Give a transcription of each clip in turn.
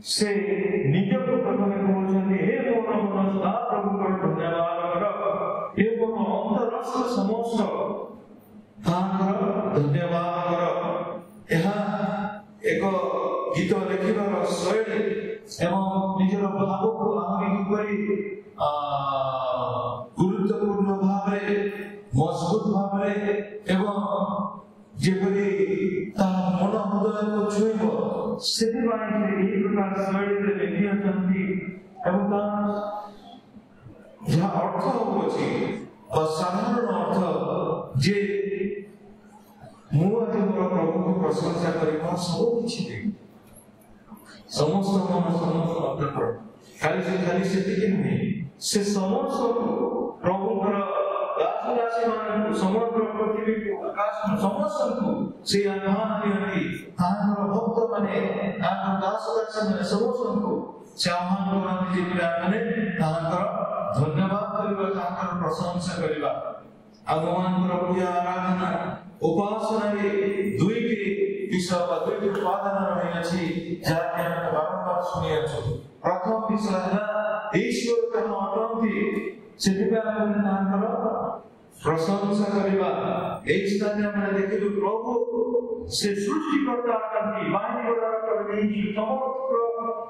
से निजको प्रथमे कहउछन्ति हे मोर मन सदा प्रभुको धन्यवाद कर हे मोर अंतरस्थ समस्त तांकर धन्यवाद कर। यह एक गीत लेखिबार शैली एवं निजर भाव को आहुरी किपरि गुरुत्वपूर्ण भाव मजबूत भाव एवं जेपरि ता मन हृदय को छुईब से प्रकार शैली लिखी अछंती एवं ता जहाँ अर्थ होछि साधारण अर्थ जे मु आज मोर प्रभु को प्रशंसा करिबा सब किछि समस्त मन समस्त अर्थर खाली से नहीं से समस्त प्रभु दासी मान समग्र पृथ्वी को आकाश समस्त को से आह्वान दियंती तांकर भक्त माने तांकर दास माने समस्त को से आह्वान करंती जे माने तांकर धन्यवाद करिबा तांकर प्रशंसा करिबा भगवान पूजा आराधना उपासना रे दुईटी विषय बा दुईटी उपादान रही अछि जाके हम बारंबार सुनि अछु। प्रथम विषय है ईश्वर कह अटंती सेतिबा हम तांकर प्रशंसा करिबा एक स्थान में देखिलु प्रभु से सृष्टिकर्ता अटंती बाणी बड़ा करनी समस्त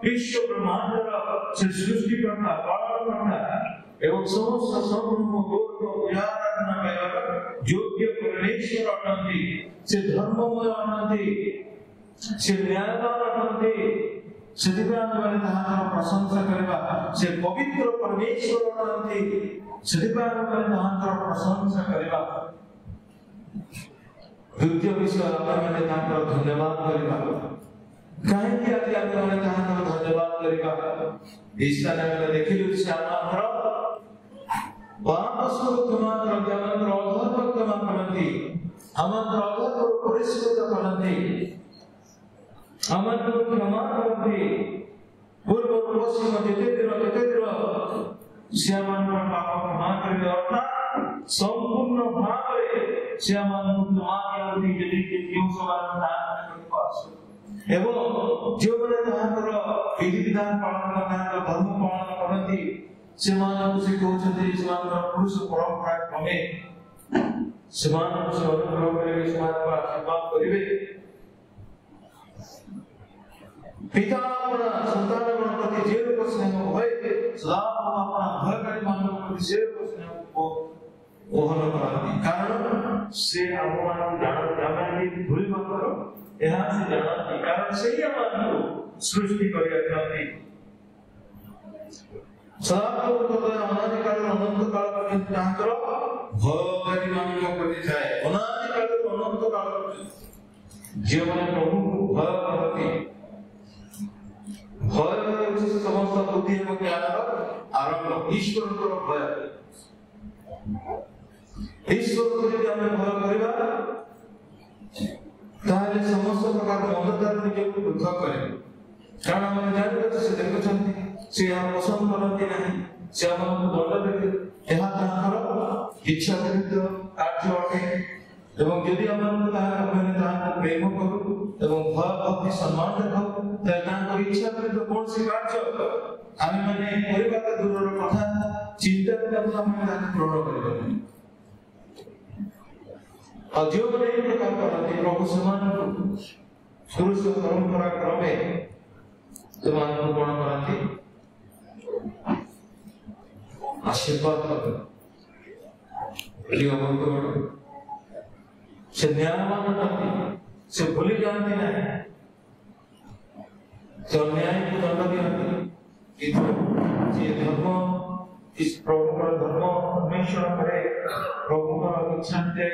विश्व ब्रह्मांड से सृष्टिकर्ता पालनकर्ता एवं समस्त संपूर्ण को आराधना कर योग्य परमेश्वर अटंती से धर्ममय अटंती से न्यायवान अटंती सेदिबान माने ताहार प्रशंसा करबा से पवित्र परमेश्वर अटंती सेदिबान माने ताहार प्रशंसा करबा। द्वितीय विषय माने ताहार धन्यवाद करबा काहे कि आज आप माने ताहार धन्यवाद करबा इस तरह में देखिलु से आमार वामस्वरूप मात्र ज्ञानंतर अधर्मक मात्रंती अमंत्र अधर्म परिष्कृत करंती अमंत्र क्षमा करंती पूर्व पश्चिम जेते दिन श्यामान पाप क्षमा करबे अर्थात संपूर्ण भाव रे श्यामान क्षमा करंती यदि क्यों समान दान पास एवं जो बने ताहार विधि विधान पालन करना धर्म पालन करंती सेमान से कहते सेमान पुरुष परंपरा क्रमे सेमान से अनुग्रह करेंगे सेमान को आशीर्वाद करेंगे पिता अपना संतान गण प्रति जे रूप स्नेह होय सदा अपना भयकारी मानव प्रति जे रूप स्नेह को ओहन करती कारण से आमान जान भूल मात्र यहां से जानती कारण से ही आमान को सृष्टि करिया जाती अनादि काल अनंत काल पर्यंत तांकर भयकारी मानव प्रति थाए अनादि काल अनंत काल जे माने प्रभु को भय करती भय समस्त बुद्धि एवं ज्ञान आरंभ ईश्वर को भय ईश्वर को यदि हमें भय करिबा ताले समस्त प्रकार मंदतार निजे को पृथक करे कारण हम जानते से देखछंती से हम पसंद करते नहीं से हम दंड देते यह तांकर इच्छा विरुद्ध कार्य अटे एवं यदि हम तांकर प्रेम करू एवं भय भक्ति सम्मान देखो तांकर इच्छा विरुद्ध कौन सी कार्य आमे माने परिबा का दूरर कथा चिंता करके हम तांकर पूर्ण करबे और जो बने प्रकार करते प्रभु समान पुरुष परंपरा क्रमे समान को पूर्ण करते आशीर्वाद प्रिय बंधु से न्यायवान अटंती से भूली जानती नहीं से अन्याय को दंड दियंती ये धर्म इस प्रभु का धर्म परमेश्वर करे प्रभु का इच्छा दे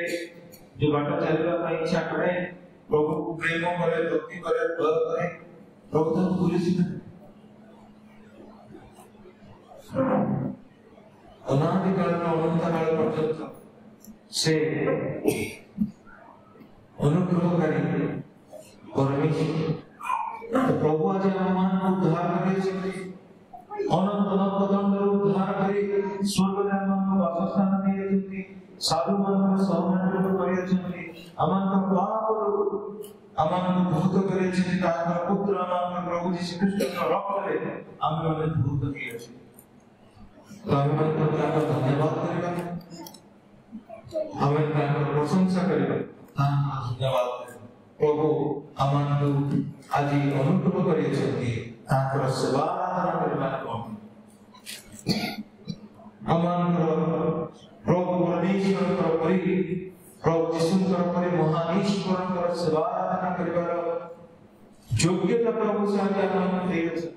जो बाटा चलवा का इच्छा करे प्रभु को प्रेम करे भक्ति करे भय करे प्रभु तो भूली सी अनादि काल अनंत काल पर्यंत से अनुग्रहकारी परमेश्वर प्रभु आज हमारा उद्धार करे अनंत अनंत दंड उद्धार करे स्वर्ग में हमको वासस्थान दिए देती साधु मान को सहमंडल करे छथि अमंत पाप आमान भूत करे छी तार पुत्र आमान प्रभु यीशु ख्रीष्ट रक्त रे आमे माने भूत किए छी तो आमे माने तार धन्यवाद करिबा आमे तार प्रशंसा करिबा तार धन्यवाद प्रभु आमान आज अनुग्रह करिए छथि तार सेवा आराधना करिबा आमान प्रभु परमेश्वर परि प्रभु यीशुଙ୍କର ପରି ମହାନ ଈଶ୍ୱରଙ୍କର ସେବା ଆରାଧନା କରିବାର ଯୋଗ୍ୟତା ପ୍ରଭୁ ସେ ଆମକୁ ଦେଇଛନ୍ତି।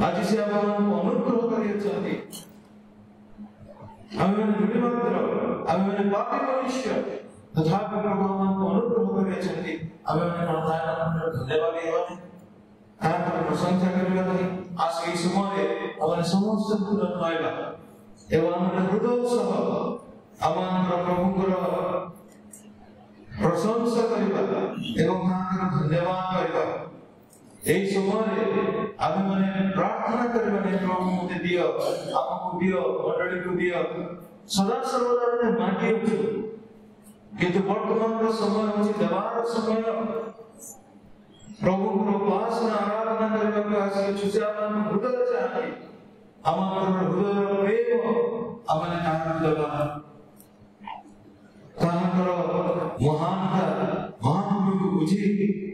ଆଜି ସେ ଆମକୁ ଅନୁଗ୍ରହ କରିଛନ୍ତି। ଆମେମାନେ ଦୁଃଖୀ ମାତ୍ର ଆମେମାନେ ପାପୀ ମନୁଷ୍ୟ ତଥାପି ପ୍ରଭୁ ଆମକୁ ଅନୁଗ୍ରହ କରିଛନ୍ତି। ଆମେମାନେ ତାଙ୍କର ଧନ୍ୟବାଦ ଦେବା ତାଙ୍କର ପ୍ରଶଂସା କରିବା ନାହିଁ। ଆଜି ଏହି ସମୟରେ ଆମେ ସମସ୍ତଙ୍କୁ ଧନ୍ୟବାଦ ଏବଂ ଆମର ହୃଦୟ ସହ आमान प्रभुଙ୍କର प्रशंसा करिबा एवं तांकर धन्यवाद करिबा एई समय आमे माने प्रार्थना करिबा ने प्रभु मते दियो हमको दियो मंडली को दियो सदा सर्वदा ने मांगी अछि किंतु वर्तमान रो समय अछि देवार समय प्रभु को उपासना आराधना करिबा को आसी छुसे आमान हृदय चाहि आमान हृदय प्रेम आमान तांकर देवा तांकर महानता महान को बुझी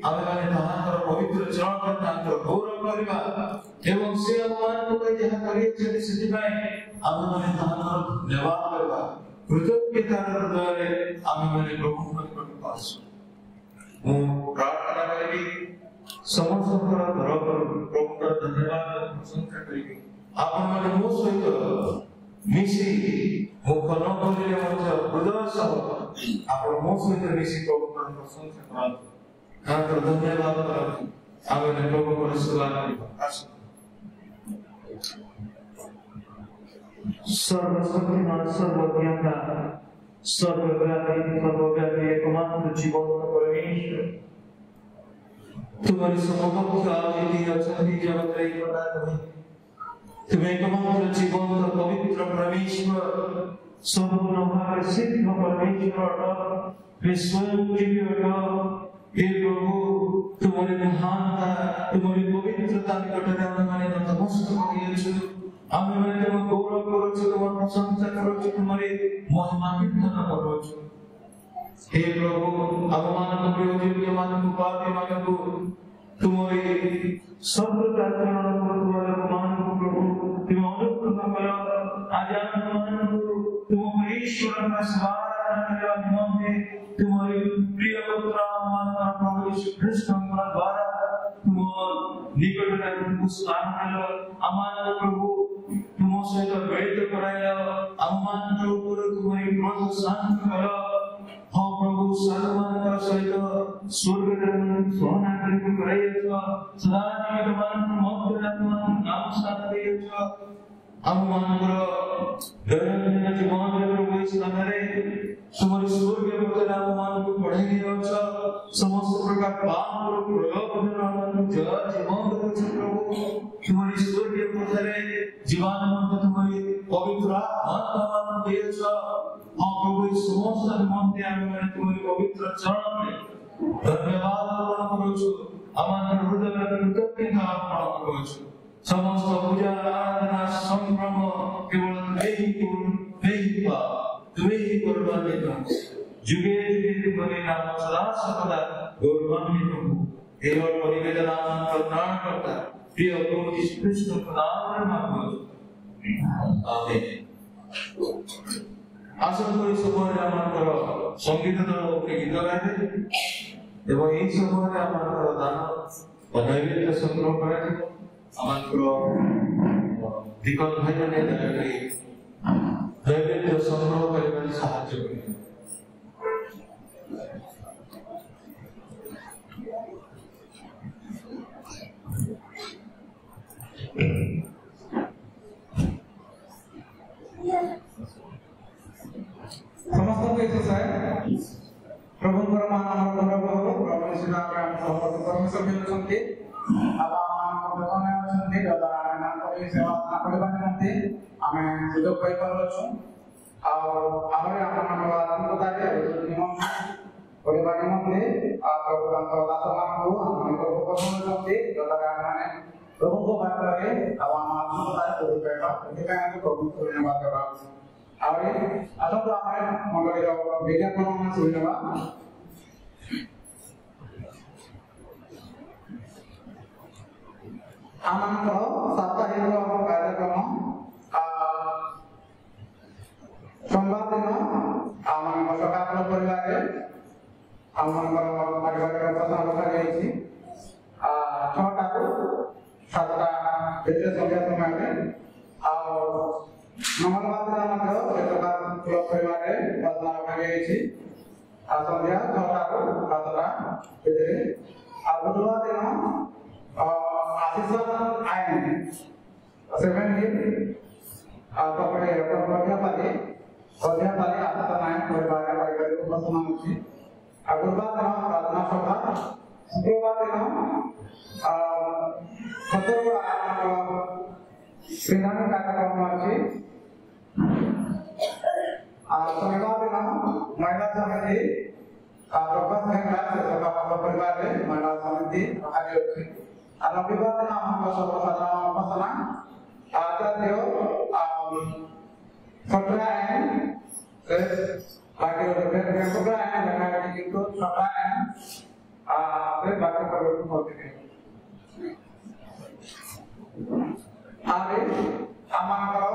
आमे माने तांकर पवित्र चरण तांकर गौरव करिबा एवं से मान को जहा करिए छथि सेति पय आमे माने तांकर धन्यवाद करिबा कृतज्ञतार हृदय आमे माने प्रभु को पास मु प्रार्थना करिबी समस्तकर धर प्रभुकर धन्यवाद प्रशंसा करिबी आपण माने मो सहित मिसी मुख न करिले मध्य हृदय सह आपण मो सहित मिसी प्रभुकर प्रशंसा करंतु तांकर धन्यवाद करंतु आमे प्रभुकर सेवा करिबा सर्वशक्तिमान सर्वज्ञाता सर्वव्यापी एकमात्र जीवन परमेश्वर तुम्हारी समकक्ष आदि अचंती जगत रे पदार्थ है तुम एकमात्र जीवन पवित्र परमेश्वर संपूर्ण भाव सिद्ध परमेश्वर वे स्वयं जीवित हे प्रभु तुम्हारी महानता तुम्हारी पवित्रता निकटरे आमे नतमस्तक होइछु आमे माने तुम गौरव करूछु तुम प्रशंसा करूछु तुम्हारी महिमा कीर्तन करूछु हे प्रभु अवमान प्रयोज्य मान पापी मान को तुम्हारी सब प्रार्थना तुम्हारे मान को प्रभु तुम अनुग्रह करो आज मान को तुम ईश्वर का सहारा करने निमंते तुम्हारी प्रिय पुत्र मान प्रभु यीशु ख्रीष्ट के द्वारा तुम निकट में तुमको स्नान करो अमान प्रभु तुम सहित भेंट कराया अमान प्रभु तुम्हारी क्रोध शांत करो हाँ प्रभु सर्वमान सहित स्वर्ग में सोना करके कराया सदा जीवित मान मध्य नाम साथ दिया अमान दैनंदिन जीवन में प्रभु इस नगरे तुम्हारे स्वर्ग में नाम को पढ़े दिया समस्त प्रकार पाप और प्रलोभन नाम को जय जीवन में प्रभु तुम्हारी स्वर्ग में जीवन में तुम्हारी पवित्र आत्मा नाम दिया हाँ प्रभु इस समस्त निमंते आमे तुम्हारी पवित्र चरण में धन्यवाद अर्पण करूछु अमान हृदय में कृतज्ञता अर्पण करूछु समस्त पूजा आराधना संभ्रम केवल तुम्हें कुर्बानी दो जुगे जुगे तुम्हारे नाम सदा सर्वदा गौरवान्वित हो हे और परिवेदन नाम प्राण करता प्रिय प्रभु यीशु ख्रीष्ट के नाम में मांगो आमीन आसन करी समय आमार संगीत दल गीत गाइबे एवं एई समय आमार दान नैवेद्य संग्रह कराଯିବ आमार दीपक भाई माने नैवेद्य संग्रह करबारे साहाय्य करिबे समस्त को इच्छा है प्रभु परमात्मा गौरव हो प्रभु श्री राम समस्त परमेश्वर मिलुछन्ति अब हम देखने अछन्ति जदरा नाम करी सेवा करबा निमंते आमे सुयोग पाई परछु और आबरे आपण आनंद तारे निमंते ପରିବାର ନିମନ୍ତେ ପ୍ରଭୁ ତାଙ୍କର ଦାସମାନଙ୍କୁ ଆମମାନଙ୍କୁ କରୁଛନ୍ତି ଯଦ୍ୱାରା ଆମମାନେ ପ୍ରଭୁଙ୍କ ବାଟରେ ଆଉ ଆମ ଆତ୍ମକଥା କରିପାରିବା ସେଥିପାଇଁ ଆମେ ପ୍ରଭୁଙ୍କୁ ଧନ୍ୟବାଦ ଦେବା ଆହୁରି ଆସନ୍ତୁ ଆମେ ମଣ୍ଡଳୀର ବିଜ୍ଞାପନ ଶୁଣିନେବା ଆମମାନଙ୍କର ସାପ୍ତାହିକ କାର୍ଯ୍ୟକ୍ରମ सोमवार दिन आम सकाल परिवार आम पारिवारिक प्रसंग रखा 6टा को 7टा भितर संध्या समय मंगलवार दिन परिवार प्रसंग रखा संध्या 6टा को 7टा भितर बुधवार दिन आशीष आयन 7 अध्यापाली आता नायक परिवार पारिवारिक उपासना होती गुरुवार दिन प्रार्थना सभा शुक्रवार दिन श्रीधान कार्यक्रम अच्छी शनिवार दिन महिला समिति परिवार महिला समिति अच्छी रविवार दिन सर्वसाधारण उपासना आचार्य Sotraen, bagi orang sotraen dengan itu sotraen, bagi perlu kopi. Hari aman kalau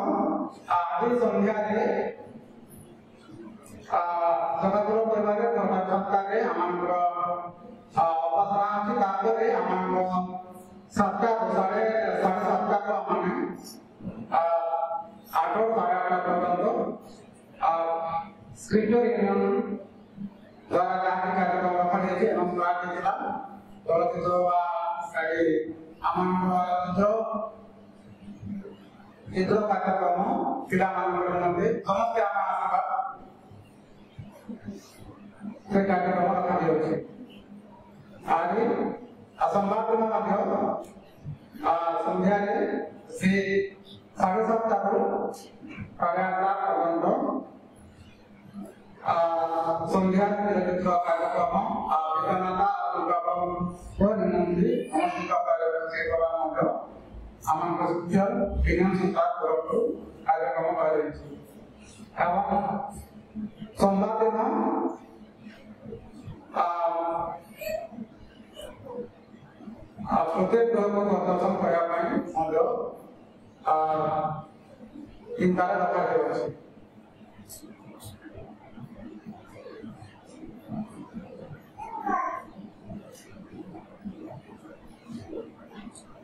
hari sonja ni, sebetulnya peribadi kalau sabta ni aman kalau pasangan si kakak ni aman kalau sabta besar sabta kalau aman. 8 साढ़े 8 पर्यंत scripture union द्वारा जाति कार्यक्रम रखा जाए एवं राज्य जिला चलचित्र चित्र कार्यक्रम पिला मध्य समस्त से कार्यक्रम रखा जाए आज सोमवार दिन संध्या से 7:30 को 8:30 पर्यंत संध्या चलचित्र कार्यक्रम विधानता निमंत्रित अनुष्ठित कार्यक्रम से सोशल फाइनेंस तरफ कार्यक्रम सोमवार दिन प्रत्येक ग्रह को प्रदर्शन करने चिंता रखा जाए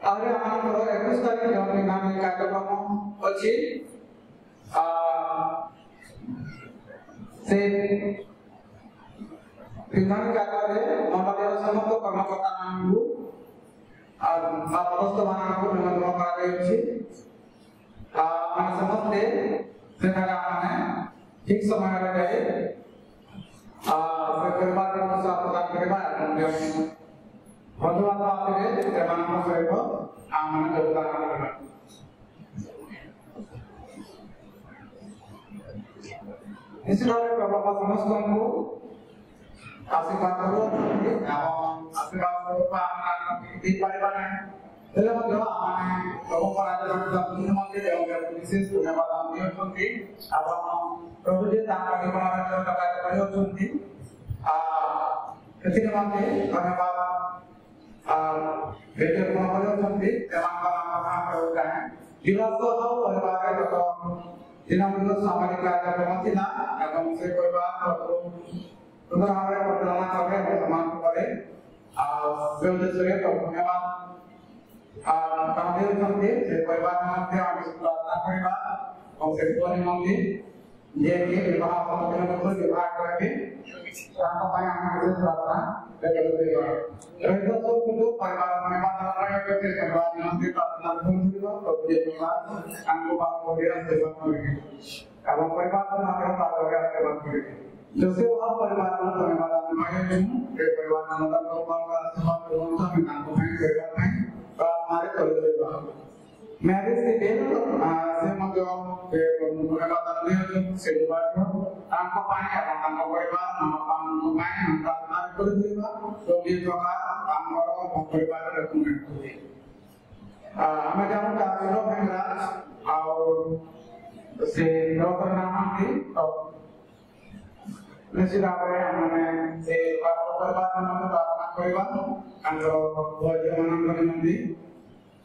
आगे हमारा 21 तारीख नाम कार्यक्रम अच्छी से विधान कार्य मंडल समस्त कर्मकर्ता मानू पदस्थ मानू निमंत्रण कर समस्ते ठीक समय जाए परिवार प्रदान करवा बंधुबांधव आसवे सहित आम योगदान करवा निश्चित भाव प्रभु समस्त को आशीर्वाद विशेष धन्यवाद प्रभु जी धन्यवाद दिनमूल सामाजिक कार्यक्रम थिला एवं से परिवार सुंदर भाव परिचालना करे सम्मान करे उद्देश्य धन्यवाद से परिवार मध्य प्रार्थना करवा और से निमंत्रित जे के विवाह विवाह करे प्रार्थना परिवार जैसे वह परिवार मैरिज के दिन से मध्य से परिवार pemain antara berdua lebih juga kamar berbeda rekomendasi. Hame jamu tahu pengeras atau si dokter nanti Nesidawe amane perbatasan antara Korea antara wajah menang nanti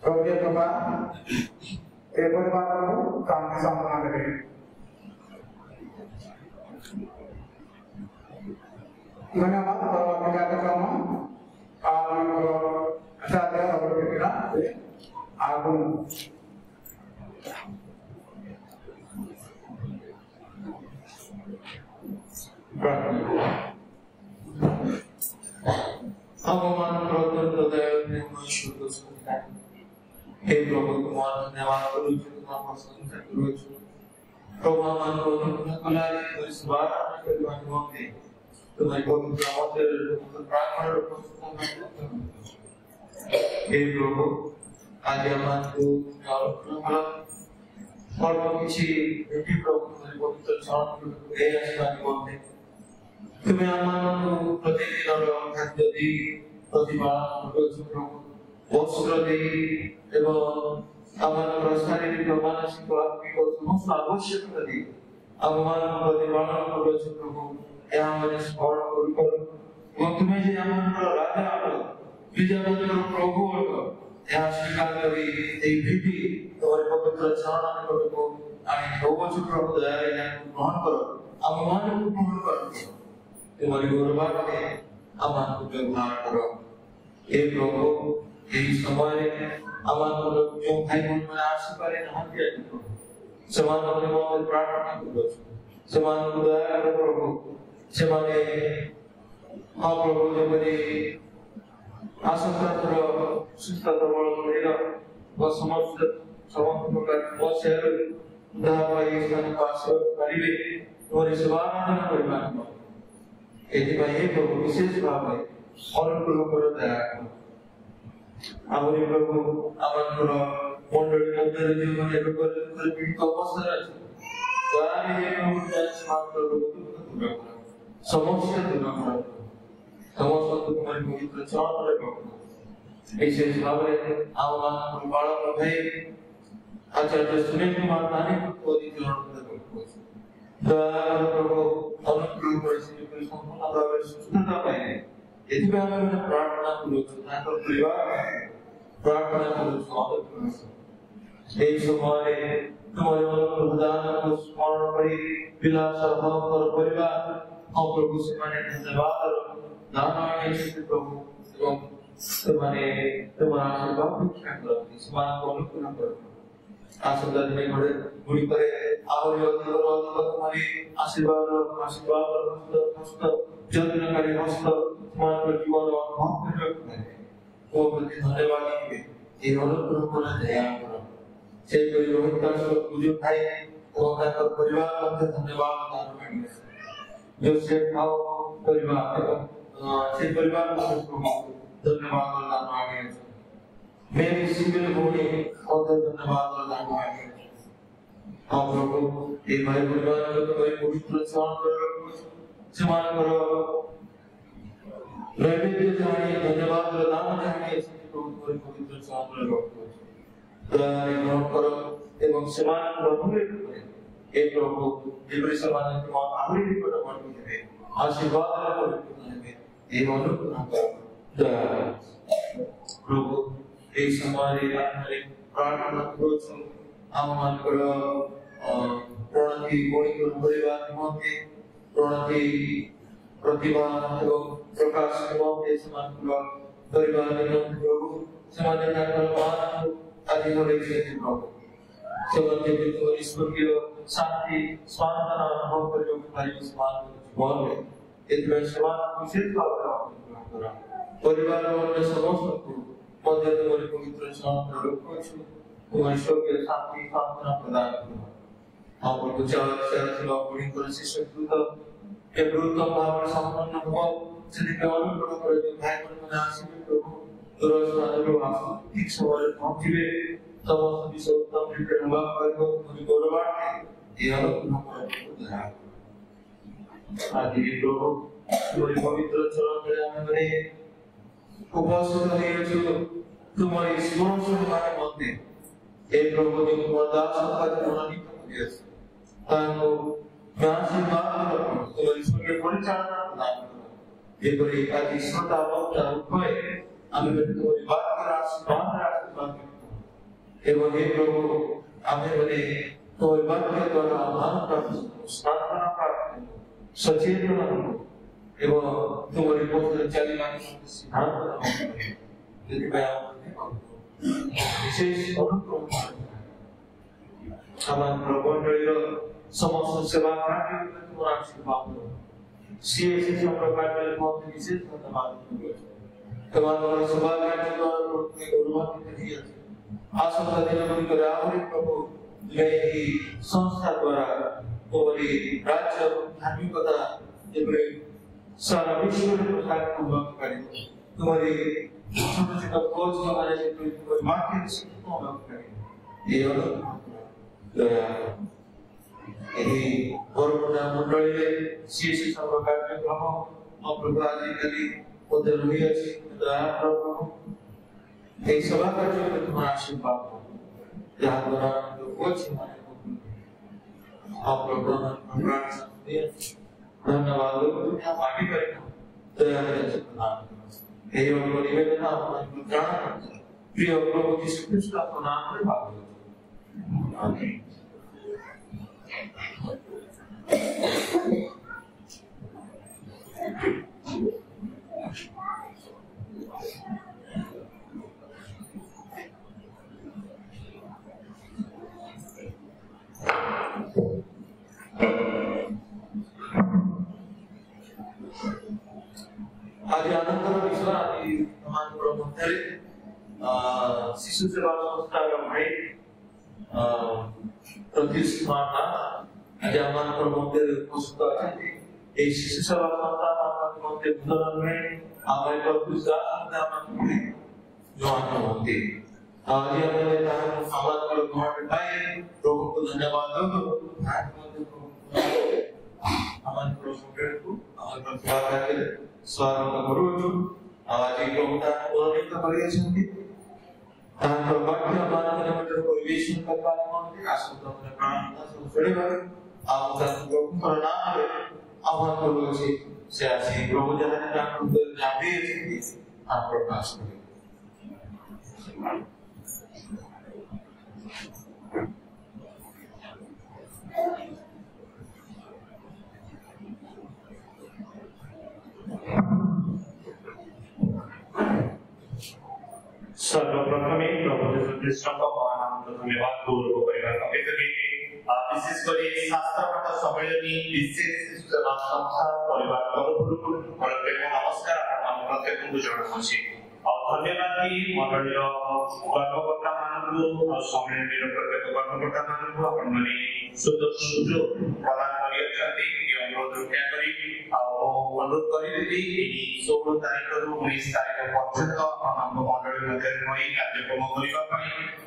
Korea coba perbatasan kami sama dari Ganyamat kalau kita ketemu kalau saya berpikir aku भगवान प्रभु हृदय में शुद्ध सुनता हे प्रभु तुम्हारा धन्यवाद करूँ तुम्हारा प्रशंसा करूँ भगवान प्रभु कलारी इस बार आपके अनुभव में तुम्हारे पवित्र आत्मा प्रार्थना हे प्रभु आज हमारे को और किसी बेटी प्रभु तुम्हारे पवित्र चरण में आशीर्वाद मांगते तुम्हें आमानों प्रतिदिन खाद्य दी प्रतिपालन प्रभु वस्त्र दी एवं आमानों शारीरिक मानसिक आत्मिक समस्त आवश्यकता दी आमानों प्रतिपालन प्रभु यहाँ मैंने स्मरण कर वो तुम्हें जो आमानों राजा आलो विजयवंतर प्रभु आलो यहाँ स्वीकार करी एक बेटी तुम्हारे पवित्र चरण में प्रभु आने भगवान प्रभु दया यहाँ ग्रहण करो आमानों को ग्रहण करो तुम्हारी गुरुवार में अमान को व्यवहार करो हे प्रभु यही समय अमान को जो भाई बहन में आशीर्वाद है हम क्या करो समान अपने मन में प्रार्थना करो समान को दया करो प्रभु समान हाँ प्रभु जो मेरी आशंका करो सुस्ता तो बड़ा मेरा वो समस्त प्रकार बहुत सारे धारावाहिक स्थान पास करीबे तुम्हारी सेवा में परिवार यदि भाई प्रभु विशेष भाव है और प्रभु दया आमरी प्रभु आमंत्रण मंडली मध्य जीवन एक पीड़ित अवस्था আছে তারে প্রভু স্মরণ করব সমস্যা দূর করো সমস্ত তোমার পবিত্র চরণে প্রভু বিশেষ ভাবে আমার বালক ভাই আচার্য সুনীল কুমার নানি প্রতি চরণ করব प्रभु अनुग्रह परिस्थिति पर संपूर्ण भाव सुस्थता पाए यदि भी हमें प्रार्थना करो ताकर परिवार प्रार्थना करो स्वागत करो एक समय तुम्हारे अनुदान को स्मरण करी विलास भाव कर परिवार हम प्रभु से माने धन्यवाद करो नारायण श्री प्रभु एवं तुम्हारा आशीर्वाद भिक्षा करो समान को अनुग्रह करो आशीर्वाद में बड़े गुड़ी करे आहोरी अधिक तुम्हारी आशीर्वाद हस्त जन्मकारी हस्त तुम्हारे जीवन अनुभव कर रखते हैं वो प्रति धन्यवाद दीजिए ये अनुग्रह को दया करो से कोई रोहित का सब पूजो भाई वो का परिवार मध्य धन्यवाद दान मांगे जो से भाव परिवार से परिवार को धन्यवाद दान मांगे मेरी सिविल होने और धन्यवाद दान मांगे हम प्रभु ये भाई परिवार को तुम्हारे पवित्र चरण पर रखो समान करो नैवेद्य जाने धन्यवाद दान जाने प्रभु तुम्हारे पवित्र चरण पर रखो दयारे ग्रहण करो एवं समान प्रभु रे हे प्रभु जिब्री समान तुम आहुरी निकट बढ़ती है आशीर्वाद रे परिपूर्ण है ये अनुग्रह करो दया प्रभु এই সময়ে আপনাদের প্রার্থনা করছেন আমাদের প্রণতি গণিত পরিবার মধ্যে প্রণতি প্রতিভা এবং প্রকাশ মধ্যে সমানগুলো পরিবারের প্রভু সমাজের কল্যাণ আদি হয়েছে প্রভু সমাজে তোমার ঈশ্বরীয় শান্তি সান্ত্বনা অনুভব করে পারি সমান জীবনে এতে সমান বিশেষভাবে অনুগ্রহ করা পরিবারের অন্য সমস্ত मध्य तुम्हारे पवित्र चरण पर रखो तुम्हारी शोक शांति सान्त्वना प्रदान करो हम प्रभु चार सेवा पूरी कर शिष्य दूत के गुरुत्व भाव संपन्न हो यदि केवल प्रभु कर जो भाई बहन में आशीर्वाद प्रभु दुर्वासा जो आप ठीक समय पहुंचे समस्त विश्व उत्तम रीते अनुभव करो तुम्हारी गौरवार्थ ये अनुग्रह करो आदि प्रभु तुम्हारी पवित्र चरण में हमने उपस्थित है तुम्हारी स्मरण से हमारे मध्य हे प्रभु ने दास का प्रणाली किया ताको मैं आशीर्वाद करता हूं तुम्हारी स्वर्गीय परिचालना प्रदान करो ये बड़ी आदि श्रोता वक्ता उभय हमें तुम्हारी बात का आशीर्वाद एवं हे प्रभु हमें बने तुम्हारी बात के द्वारा आभार प्राप्त स्थापना प्राप्त सचेतना एवं तुम्हारी पवित्र चालीमानी सिद्धांत विशेष अनुग्रह हमारे प्रभु समस्त सेवा कार्य तुम्हारा आशीर्वाद सीएससी प्रकार के बहुत विशेष धन्यवाद तुम्हारा सेवा कार्य द्वारा गुरुवार की आसंता दिन में करावरी प्रभु मैं ही संस्था द्वारा तुम्हारी राज्य धार्मिकता जिसमें सारा विश्व में प्रसार पूर्वक करें तुम्हारी छोटे छोटे खोज हमारे तुम्हारी माध्यम से पूर्वक करें ये यही बरमुंडा मंडली में सीएससी प्रकार के प्रभाव और प्रभावी कली उधर हुई अच्छी दया प्रभु एक सभा का जो तुम्हारा आशीर्वाद हो यहाँ द्वारा जो कुछ हमारे को आप प्रभु प्रार्थना धन्यवाद दुनिया आगे बढ़ेगा दया में प्रदान हे और निवेदन हमारे प्राण प्रिय प्रभु यीशु ख्रिस्ट का नाम में भागवत आमीन आदि अनंतर विश्व आदि हमारे प्रभु तेरे शिशु सेवा संस्था का भाई प्रतिष्ठा आज हमारे प्रभु तेरे उपस्थित हैं ये शिशु सेवा संस्था हमारे प्रभु तेरे बुद्ध में हमारे प्रभु दास हमारे जो आने होते आज हमारे हमारे प्रभु भाई प्रभु को धन्यवाद दो हमारे प्रभु तेरे को हमारे प्रभु का स्वागत करो जो आवाज को उठा उन्होंने तो बढ़िया सुनती ताकि प्रभावी हमारे किलोमीटर को विवेचन कर पाने मांगते आशा तो अपने प्राण का सुनने वाले आप उनको प्रणाम करें आवाज को लोची से ऐसी प्रभु जहाँ ने प्राण को जाते हैं आप प्रकाश करें सर्वप्रथम प्रभु यीशु ख्रिस्ट का महान धन्यवाद पूर्वक परिवार के विशेष कर शास्त्र पाठ सम्मेलनी विशेष सेवा संस्था परिवार नमस्कार प्रत्येक को जनाऊँगी धन्यवाद कि मंडली कर्मकर्ता मानू सम्मेलन प्रत्येक कर्मकर्ता मानू आपण सुंदर सुजोग प्रदान अनुरोध करी 16 तारीख रु 19 तारीख पर्यंत मंडली मध्य कार्यक्रम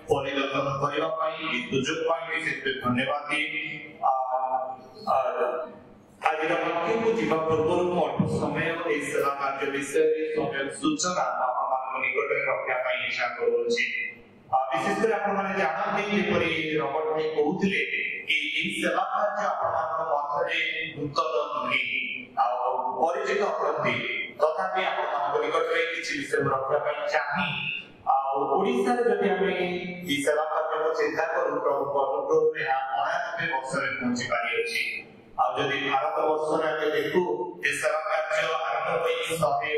परिदर्शन करने सुजोग विशेष धन्यवाद आज को जीवा पूर्व अल्प समय सेवा कार्य विषय सूचना निकट रखा इच्छा करुँच विशेषकर आपने जानते जपरी रबर्ट भाई कहते कि सेवा कार्य मध्य नूतन नुहे परिचित अटंती तथापि निकट में किसी विषय रखा चाहे ओडिशा जब आम सेवा कार्य को चिंता करूँ प्रभु अनुग्रह में अनायास वर्ष में पहुंची पारी अच्छी आदि भारत वर्ष में देखू सेवा कार्य आरंभ हो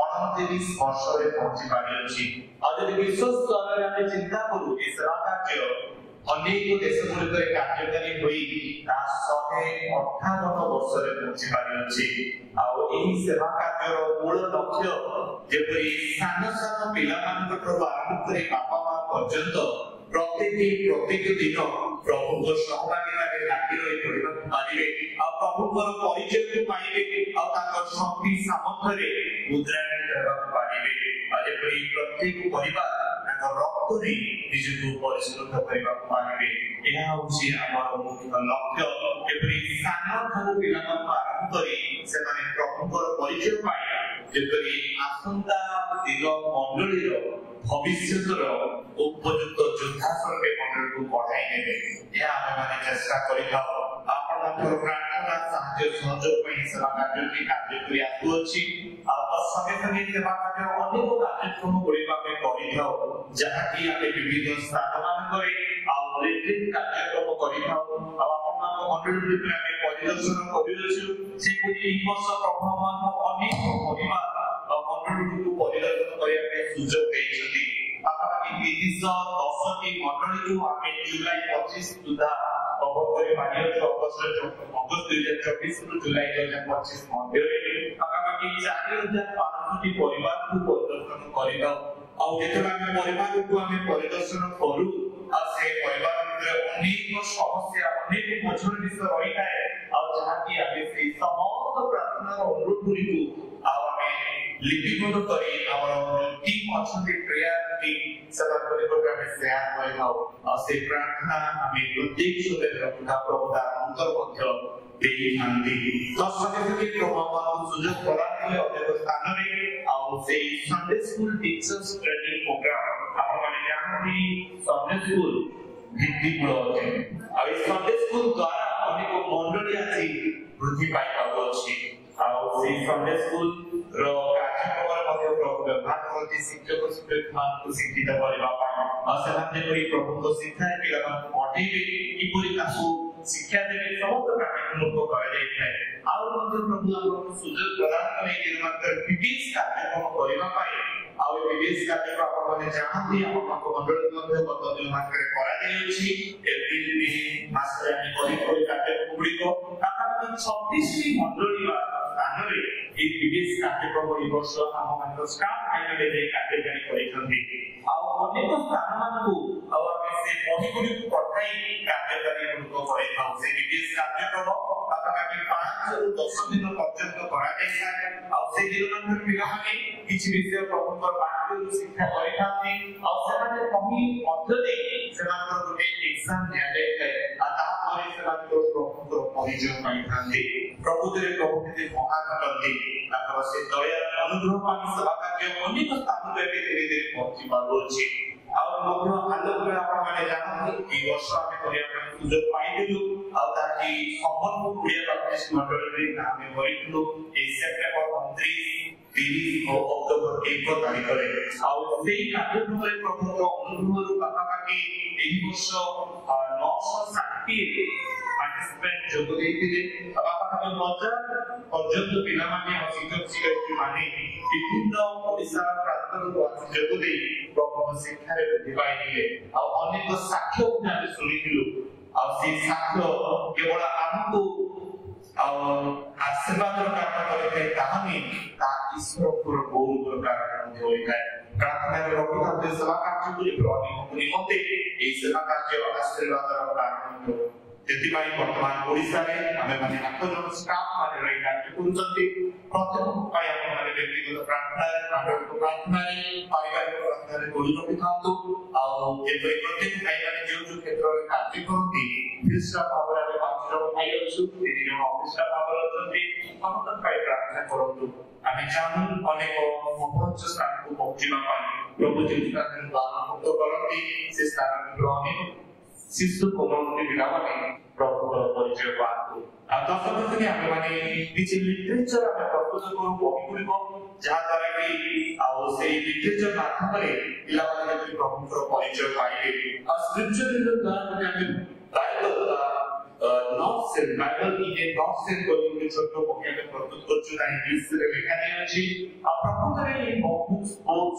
129 वर्ष में पहुंची पारी अच्छी आदि विश्व स्तर में चिंता करूँ सेवा कार्य अनेक देश गुलिक कार्यकारी हुई 158 वर्ष में पहुंची पारी अच्छी सेवा कार्य मूल लक्ष्य जेपरी सान सान पिला आरंभ कर बापा माँ पर्यंत प्रत्येक दिन प्रभु को सहभागिता में लागी रही पारे प्रभु परिचय को पाइबे शक्ति सामर्थ्य मुद्रायित पारे प्रत्येक परिवार ରକ୍ତରେ ନିଜକୁ ପରିଶୋଧ କରିବାକୁ ପାରିବେ। ଏହା ହେଉଛି ଆମର ମୁଖ୍ୟ ଲକ୍ଷ୍ୟ। ଏପରି ସାନ ଠାରୁ ପିଲାମାନଙ୍କୁ ଆରମ୍ଭ କରି ସେମାନେ ପ୍ରଭୁଙ୍କର ପରିଚୟ ପାଇ ଯେପରି ଆସନ୍ତା ଦିନ ମଣ୍ଡଳୀର ଭବିଷ୍ୟତର ଉପଯୁକ୍ତ ଯୋଦ୍ଧା ସ୍ୱରୂପେ ମଣ୍ଡଳୀକୁ ବଢାଇ ନେବେ, ଏହା ଆମେମାନେ ଚେଷ୍ଟା କରିଥାଉ। ଆପଣଙ୍କର ପ୍ରାର୍ଥନା ସାହାଯ୍ୟ ସହଯୋଗ ପାଇଁ ସେବା କାର୍ଯ୍ୟଟି କାର୍ଯ୍ୟ କରି ଆସୁଅଛି। ଆଉ ସଙ୍ଗେ ସଙ୍ଗେ ସେବା କାର୍ଯ୍ୟ ଅନେକ କାର୍ଯ୍ୟକ୍ରମ ଗୁଡ଼ିକ ଆମେ କରିଥାଉ, ଯାହାକି ଆମେ ବିଭିନ୍ନ ସ୍ଥାନ ମାନଙ୍କରେ ଆଉ ରିଟ୍ରିଟ୍ କାର୍ଯ୍ୟକ୍ରମ କରିଥାଉ। ଆଉ ଆପଣମାନଙ୍କ ମଣ୍ଡଳୀ ଭିତରେ ଆମେ ପରିଦର୍ଶନ କରିଅଛୁ। ସେପରି ଏହି ବର୍ଷ ପ୍ରଭୁ ଆମକୁ ଅନେକ ପରିବାର ଆଉ ମଣ୍ଡଳୀକୁ ପରିଦର୍ଶନ କରିବା ପାଇଁ ସୁଯୋଗ ଦେଇଛନ୍ତି। ପାଖାପାଖି 310ଟି ମଣ୍ଡଳୀକୁ ଆମେ ଜୁଲାଇ 25 ସୁଦ୍ଧା କଭର କରି ପାରିଅଛୁ। ଅଗଷ୍ଟ 2024 ରୁ ଜୁଲାଇ 2025 ମଧ୍ୟରେ ପାଖାପାଖି 4500ଟି ପରିବାରକୁ ପରିଦର୍ଶନ କରିଥାଉ। ଆଉ ଯେତେବେଳେ ଆମେ ପରିବାରକୁ ଆମେ ପରିଦର୍ଶନ କରୁ, ଆଉ ସେ ପରିବାର ଭିତରେ ଅନେକ ସମସ୍ୟା ଅନେକ ମଝିର ବିଷୟ ରହିଥାଏ, ଆଉ ଯାହାକି ଆମେ ସେଇ ସମସ୍ତ ପ୍ରାର୍ଥନାର ଅନୁରୋଧ ଗୁଡ଼ିକୁ ଆଉ ଆମେ লিপিবদ্ধ করে আমার টিম অଛନ୍ତି প্রেয়ার টিম সেମାନଙ୍କ নিকଟରେ ଆମେ ସେୟାର କରିଥାଉ। ଆଉ ସେ ପ୍ରାର୍ଥନା ଆମେ ପ୍ରତ୍ୟେକ ସମୟରେ ରଖିଥାଉ। ପ୍ରଭୁ ତାର ଉତ୍ତର ମଧ୍ୟ ଦେଇଥାନ୍ତି। ତ ସଙ୍ଗେ ପ୍ରଭୁ ଆମକୁ ସୁଯୋଗ ପ୍ରଦାନ କଲେ ଅନେକ ସ୍ଥାନରେ। ଆଉ ସେଇ Sunday school teachers training programme ଆପଣମାନେ ଜାଣନ୍ତି ସଣ୍ଡେ ସ୍କୁଲ ଭିତ୍ତିମୂଳ ଅଟେ। ଆଉ এই ସଣ୍ଡେ ସ୍କୁଲ ଦ୍ୱାରା ଅନେକ ମଣ୍ଡଳୀ ଆସି ବୃଦ୍ଧି ପାଇପାରୁଅଛି। ଆଉ ସେଇ ସଣ୍ଡେ ସ୍କୁଲ ର କାର୍ଯ୍ୟକ୍ରମରେ ମଧ୍ୟ ପ୍ରଭୁ ବ୍ୟବହାର କରନ୍ତି ଶିକ୍ଷକ ଶିକ୍ଷୟିତ୍ରୀମାନଙ୍କୁ ଶିକ୍ଷିତ କରିବା ପାଇଁ। ଆଉ ସେମାନେ ଯେପରି ପ୍ରଭୁଙ୍କ ଶିକ୍ଷାରେ ପିଲାମାନଙ୍କୁ ପଠେଇବେ, କିପରି ତାଙ୍କୁ ଶିକ୍ଷା ଦେବେ, ସମସ୍ତ କାର୍ଯ୍ୟକ୍ରମ କରାଯାଇଥାଏ। ଆଉ ମଧ୍ୟ ପ୍ରଭୁ ଆମକୁ ସୁଯୋଗ ପ୍ରଦାନ କଲେ ମାତ୍ର ବିବିଏସ୍ କାର୍ଯ୍ୟକ୍ରମ କରିବା ପାଇଁ। ଆଉ ଏ ବିବିଏସ୍ କାର୍ଯ୍ୟକ୍ରମ ଆପଣମାନେ ଜାଣନ୍ତି ଆପଣଙ୍କ ମଣ୍ଡଳୀ ମଧ୍ୟ ଗତ ଦିନ ମାସରେ କରାଯାଇଅଛି। ଏପ୍ରିଲ ମାସରେ ଆମେ କରି କାର୍ଯ୍ୟକ୍ରମ ଗୁଡ଼ିକ ପାଖାପାଖି 36ଟି ମଣ୍ଡଳୀ ବା ସ୍ଥାନରେ এই বিবিএস କାର୍ଯ୍ୟକ୍ରମ এই ବର୍ଷ ଆମମାନଙ୍କ ଷ୍ଟାଫ୍ ଭାଇମାନେ ଯାଇ କାର୍ଯ୍ୟକାରୀ କରିଛନ୍ତି। ଆଉ ଅନେକ ସ୍ଥାନମାନଙ୍କୁ ଆଉ ଆମେ ସେ ବହିଗୁଡ଼ିକୁ ପଠାଇ କାର୍ଯ୍ୟକାରୀ ଗୁଡ଼ିକ କରିଥାଉ। ସେ ବିବିଏସ୍ କାର୍ଯ୍ୟକ୍ରମ ପାଖାପାଖି 5 ରୁ 10 ଦିନ ପର୍ଯ୍ୟନ୍ତ କରାଯାଇଥାଏ। ଆଉ ସେ ଦିନମାନଙ୍କରେ ପିଲାମାନେ କିଛି ବିଷୟ ପ୍ରଭୁଙ୍କର ବାକ୍ୟରୁ ଶିକ୍ଷା କରିଥାନ୍ତି। ଆଉ ସେମାନେ କହି ମଧ୍ୟ ଦେଇ ସେମାନଙ୍କର ଗୋଟେ ଏକ୍ସାମ୍ ନିଆଯାଇଥାଏ। ଆଉ ତାପରେ ସେମାନଙ୍କର ପ୍ରଭୁଙ୍କର ପରିଚୟ ପାଇଥାନ୍ତି। ପ୍ରଭୁରେ ପ୍ରଭୁ କେତେ ମହାନ ଅଟନ୍ତି, ତାଙ୍କର ସେ ଦୟା ଅନୁଗ୍ରହ ପାଇଁ ସେବା କାର୍ଯ୍ୟ ଅନେକ ସ୍ଥାନରେ ଏବେ ଧୀରେ ଧୀରେ ପହଞ୍ଚି ପାରୁଅଛି। ଆଉ ମଧ୍ୟ ଆଲୋକରେ ଆପଣମାନେ ଜାଣନ୍ତି এই ବର୍ଷ ଆମେ କରିବା ପାଇଁ ସୁଯୋଗ ପାଇଥିଲୁ। ଆଉ ତାକି ସମ୍ବଲପୁର ଓଡ଼ିଆ ବାପ୍ତିଷ୍ଟ ମଣ୍ଡଳୀରେ ଆମେ କରିଥିଲୁ এই ସେପ୍ଟେମ୍ବର 29, 30 ଓ ଅକ୍ଟୋବର 1 ତାରିଖରେ। ଆଉ ସେଇ କାର୍ଯ୍ୟକ୍ରମରେ ପ୍ରଭୁଙ୍କର ଅନୁଗ୍ରହରୁ ପାଖାପାଖି ଏହି ବର୍ଷ 960 ପାର୍ଟିସିପେଣ୍ଟ ଯୋଗ ଦେଇଥିଲେ। ପାଖାପାଖି 1000 ପର୍ଯ୍ୟନ୍ତ ପିଲାମାନେ ଆଉ ଶିକ୍ଷକ ଶିକ୍ଷୟିତ୍ରୀମାନେ ବିଭିନ୍ନ ଓଡ଼ିଶାର ପ୍ରାନ୍ତରୁ ଆସି ଯୋଗ ଦେଇ ପ୍ରଭୁଙ୍କ ଶିକ୍ଷାରେ ବୃଦ୍ଧି ପାଇଥିଲେ। ଆଉ ଅନେକ ସାକ୍ଷ୍ୟ ଆମେ ଶୁଣିଥିଲୁ। ଆଉ ସେଇ ସାକ୍ଷ୍ୟ କେବଳ ଆମକୁ ଆଉ ଆଶୀର୍ବାଦର କାରଣ କରିଥାଏ ତାହା ନୁହେଁ, ତାହା ଈଶ୍ୱରଙ୍କର ଗୌରବର କାରଣ ମଧ୍ୟ ହୋଇଥାଏ। ପ୍ରାର୍ଥନାରେ ରଖିଥାନ୍ତୁ ସେବା କାର୍ଯ୍ୟକୁ ଅନେକଙ୍କ ନିମନ୍ତେ ଏହି ସେବା କାର୍ଯ୍ୟ ଆଶୀର୍ବାଦର କାରଣ ମଧ୍ୟ। ସେଥିପାଇଁ ବର୍ତ୍ତମାନ ଓଡ଼ିଶାରେ ଆମେମାନେ 8 ଜଣ ଷ୍ଟାଫ୍ ମାନେ ରହି କାର୍ଯ୍ୟ କରୁଛନ୍ତି। ପ୍ରତ୍ୟେକଙ୍କ ପାଇଁ ଆପଣମାନେ ବ୍ୟକ୍ତିଗତ ପ୍ରାର୍ଥନାରେ, ଆଣ୍ଡଳିକ ପ୍ରାର୍ଥନାରେ, ପାରିବାରିକ ପ୍ରାର୍ଥନାରେ ଯୋଡ଼ି ରଖିଥାନ୍ତୁ। ଆଉ ଯେପରି ପ୍ରତ୍ୟେକ ଭାଇମାନେ ଯେଉଁ ଯେଉଁ କ୍ଷେତ୍ରରେ କାର୍ଯ୍ୟ କରନ୍ତି, ଫିଲ୍ଡ ଷ୍ଟାଫ୍ ଭାବରେ ଆମେ 5 ଜଣ ଭାଇ ଅଛୁ, 3 ଜଣ ଅଫିସ୍ ଷ୍ଟାଫ୍ ଭାବରେ ଅଛନ୍ତି, ସମସ୍ତଙ୍କ ପାଇଁ ପ୍ରାର୍ଥନା କରନ୍ତୁ। ଆମେ ଚାହୁଁ ଅନେକ ମହୋଚ୍ଚ ସ୍ଥାନକୁ ପହଞ୍ଚିବା ପାଇଁ। ପ୍ରଭୁ ଯେଉଁ ସ୍ଥାନରେ ଦ୍ୱାରମୁକ୍ତ କରନ୍ତି ସେ ସ୍ଥାନରେ ଅନେକ ଶିଶୁ କୋମଳମତି ପିଲାମାନେ ପ୍ରଭୁଙ୍କର ପରିଚୟ ପାଆନ୍ତୁ। ଆଉ ଦଶମରେ ଆମେମାନେ କିଛି ଲିଟରେଚର ଆମେ ପ୍ରସ୍ତୁତ କରୁ ବହିଗୁଡ଼ିକ, ଯାହାଦ୍ୱାରା କି ଆଉ ସେଇ ଲିଟରେଚର ମାଧ୍ୟମରେ ପିଲାମାନେ ଯେମିତି ପ୍ରଭୁଙ୍କର ପରିଚୟ ପାଇବେ। ଆଉ ସ୍କ୍ରିପଚର ଦ୍ୱାରା ଆମେ ବାଇବଲ ଇଏ ନଟ୍ସ କରି ଗୋଟେ ଛୋଟ ବହି ଆମେ ପ୍ରସ୍ତୁତ କରୁଛୁ, ତାହା ଇଂଲିଶରେ ଲେଖାଯାଇଅଛି। ଆଉ ପ୍ରକୃତରେ ଏହି ବହୁତ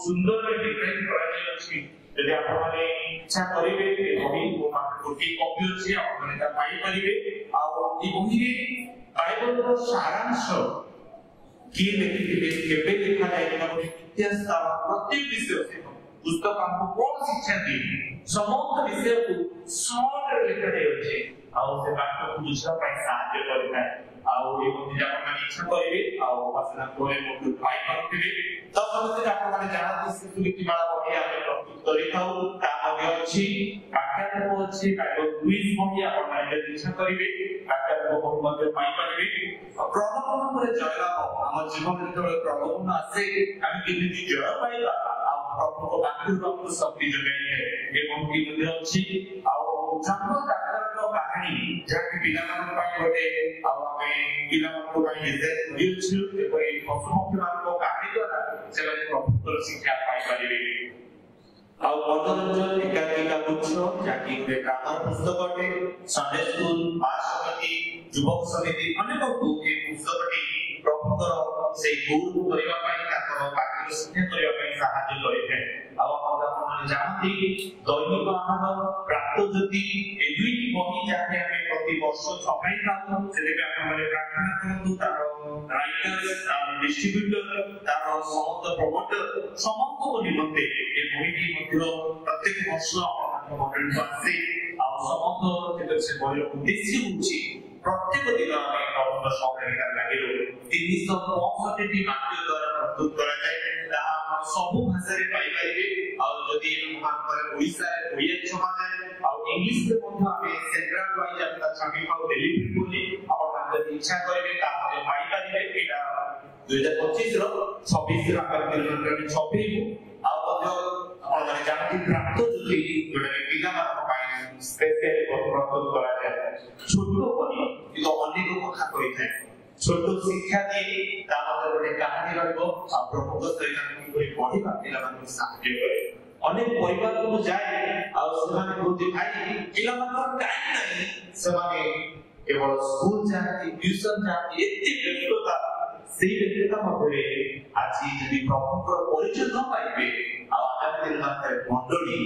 ସୁନ୍ଦରରେ ଡିଜାଇନ କରାଯାଇଅଛି। ଯଦି ଆପଣମାନେ ଇଚ୍ଛା କରିବେ ଏ ବହି ମୋ ପାଖରେ ଗୋଟିଏ କପି ଅଛି, ଆପଣମାନେ ତାହା ପାଇପାରିବେ। ଆଉ ଏ ବହିରେ ବାଇବଲର ସାରାଂଶ କିଏ ଲେଖିଥିଲେ, କେବେ ଲେଖାଯାଇଥିଲା, ଗୋଟେ ଇତିହାସ ତାର ପ୍ରତ୍ୟେକ ବିଷୟ ପୁସ୍ତକ ଆମକୁ କଣ ଶିକ୍ଷା ଦିଏ, ସମସ୍ତ ବିଷୟକୁ ସର୍ଟରେ ଲେଖାଯାଇଅଛି। ଆଉ ସେ ବାକ୍ୟକୁ ବୁଝିବା ପାଇଁ ସାହାଯ୍ୟ କରିଥାଏ। ଆଉ ଏ ବହିରେ ଆପଣମାନେ ଇଚ୍ଛା କରିବେ ଆଉ ଆସିଲା ପରେ ମଧ୍ୟ ପାଇପାରୁଥିବେ। ତ ସମସ୍ତେ ଆପଣମାନେ ଜାଣନ୍ତି ଶିଶୁ ଗୀତିମାଳା ବହି ଆମେ ପ୍ରସ୍ତୁତ କରିଥାଉ। ଅଛି, ପାଠ୍ୟାତ୍ମକ ଅଛି, ବାଇବଲ କୁଇଜ ବହି ଆପଣ ମାନେ ଇଚ୍ଛା କରିବେ ପାଠ୍ୟାତ୍ମକ ବହି ମଧ୍ୟ ପାଇପାରିବେ। ପ୍ରଲୋଭନ ପରେ ଜୟଲାଭ, ଆମ ଜୀବନରେ ଯେତେବେଳେ ପ୍ରଲୋଭନ ଆସେ ଆମେ କେମିତି ଜୟ ପାଇବା ଆଉ ପ୍ରଭୁଙ୍କ ବାକ୍ୟରୁ ଆମକୁ ଶକ୍ତି ଯୋଗାଇଥାଏ। ଏ ବହିଟି ମଧ୍ୟ ଅଛି। ଆଉ ଜନ୍ମ ଡାକ୍ତରଙ୍କ କାହାଣୀ ଯାହାକି ପିଲାମାନଙ୍କ ପାଇଁ ଗୋଟେ ଆଉ ଆମେ ପିଲାମାନଙ୍କ ପାଇଁ ଡିଜାଇନ କରିଅଛୁ। ଏପରି ପଶୁପକ୍ଷୀମାନଙ୍କ କାହାଣୀ ଦ୍ୱାରା ସେମାନେ ପ୍ରଭୁଙ୍କର ଶିକ୍ଷା ପାଇପାରିବେ। ଆଉ ମନୋରଞ୍ଜନ ଏକାଙ୍କିକା ଗୁଚ୍ଛ ଯାହାକି ଗୋଟେ ଗ୍ରାମର ପୁସ୍ତକ ଅଟେ। ସଣ୍ଡେ ସ୍କୁଲ, ମା ସମିତି, ଯୁବକ ସମିତି ଅନେକଙ୍କୁ ଏ ପୁସ୍ତକଟି ପ୍ରଭୁଙ୍କର ସେଇ ଗୁରୁ କରିବା ପାଇଁ ତାଙ୍କର ବାକ୍ୟର ଶିକ୍ଷା କରିବା ପାଇଁ ସାହାଯ୍ୟ କରିଥାଏ। ଆଉ ଆପଣମାନେ ଜାଣନ୍ତି ଦୈନିକ ଆହାର, ପ୍ରାପ୍ତଜ୍ୟୋତି ଏ ଦୁଇଟି ବହି ଯାହାକି ଆମେ ପ୍ରତି ବର୍ଷ ଛପାଇଥାଉ। ସେଥିପାଇଁ ଆପଣମାନେ ପ୍ରାର୍ଥନା କରନ୍ତୁ ତାର ରାଇଟର୍ସ, ତାର ଡିଷ୍ଟ୍ରିବ୍ୟୁଟର, ତାର ସମସ୍ତ ପ୍ରମୋଟର ସମସ୍ତଙ୍କ ନିମନ୍ତେ ଏ ବହିଟି ମଧ୍ୟ ପ୍ରତ୍ୟେକ ବର୍ଷ ଆପଣମାନଙ୍କ ମଣ୍ଡଳୀକୁ ଆସେ। ଆଉ ସମସ୍ତ ସେ ବହିର ଉଦ୍ଦେଶ୍ୟ ହେଉଛି ପ୍ରତ୍ୟେକ ଦିନ ଆମେ ପ୍ରଭୁଙ୍କ ସହଭାଗିତାରେ ଲାଗିଲୁ। 365ଟି ବାକ୍ୟ ଦ୍ୱାରା ପ୍ରସ୍ତୁତ କରାଯାଏ। ତାହା ସବୁ ଭାଷାରେ ପାଇପାରିବେ। ଆଉ ଯଦି ଆମର ଓଡ଼ିଶାରେ ଓଡ଼ିଆ ଛପାଯାଏ ଆଉ ଇଂଲିଶରେ ମଧ୍ୟ ଆମେ ସେଣ୍ଟ୍ରାଲ ୱାଇଜ ଆମେ ଛାପିଥାଉ ଡେଲିଭରି ବୋଲି ଆପଣ ଯଦି ଇଚ୍ଛା କରିବେ ତାହା ମଧ୍ୟ ପାଇପାରିବେ। ଏଇଟା 2025ର 26 ଆମେ ଛପେଇବୁ। ଆଉ ମଧ୍ୟ ଆପଣମାନେ ଜାଣନ୍ତି ପ୍ରାପ୍ତଜ୍ୟୋତି ଯୋଉଟାକି ପିଲାମାନଙ୍କ ପାଇଁ ସ୍ପେସିଆଲି ପ୍ରସ୍ତୁତ କରାଯାଏ। ଛୋଟ ବହି କିନ୍ତୁ ଅନେକ କଥା କହିଥାଏ, ଛୋଟ ଶିକ୍ଷା ଦିଏ, ତା ମଧ୍ୟରେ ଗୋଟେ କାହାଣୀ ରହିବ। ଆଉ ପ୍ରଭୁଙ୍କ ସହିତ କିପରି ପଢିବା ପିଲାମାନଙ୍କୁ ସାହାଯ୍ୟ କରେ। ଅନେକ ପରିବାରକୁ ଯାଏ ଆଉ ସେମାନେ କହନ୍ତି ଭାଇ ପିଲାମାନଙ୍କର ଟାଇମ୍ ନାହିଁ, ସେମାନେ କେବଳ ସ୍କୁଲ ଯାଆନ୍ତି, ଟ୍ୟୁସନ ଯାଆନ୍ତି, ଏତେ ବ୍ୟସ୍ତତା। ସେଇ ବ୍ୟସ୍ତତା ମଧ୍ୟରେ ଆଜି ଯଦି ପ୍ରଭୁଙ୍କର ପରିଚୟ ନ ପାଇବେ ଆଉ ଆଗାମୀ ଦିନମାନଙ୍କରେ ମଣ୍ଡଳୀ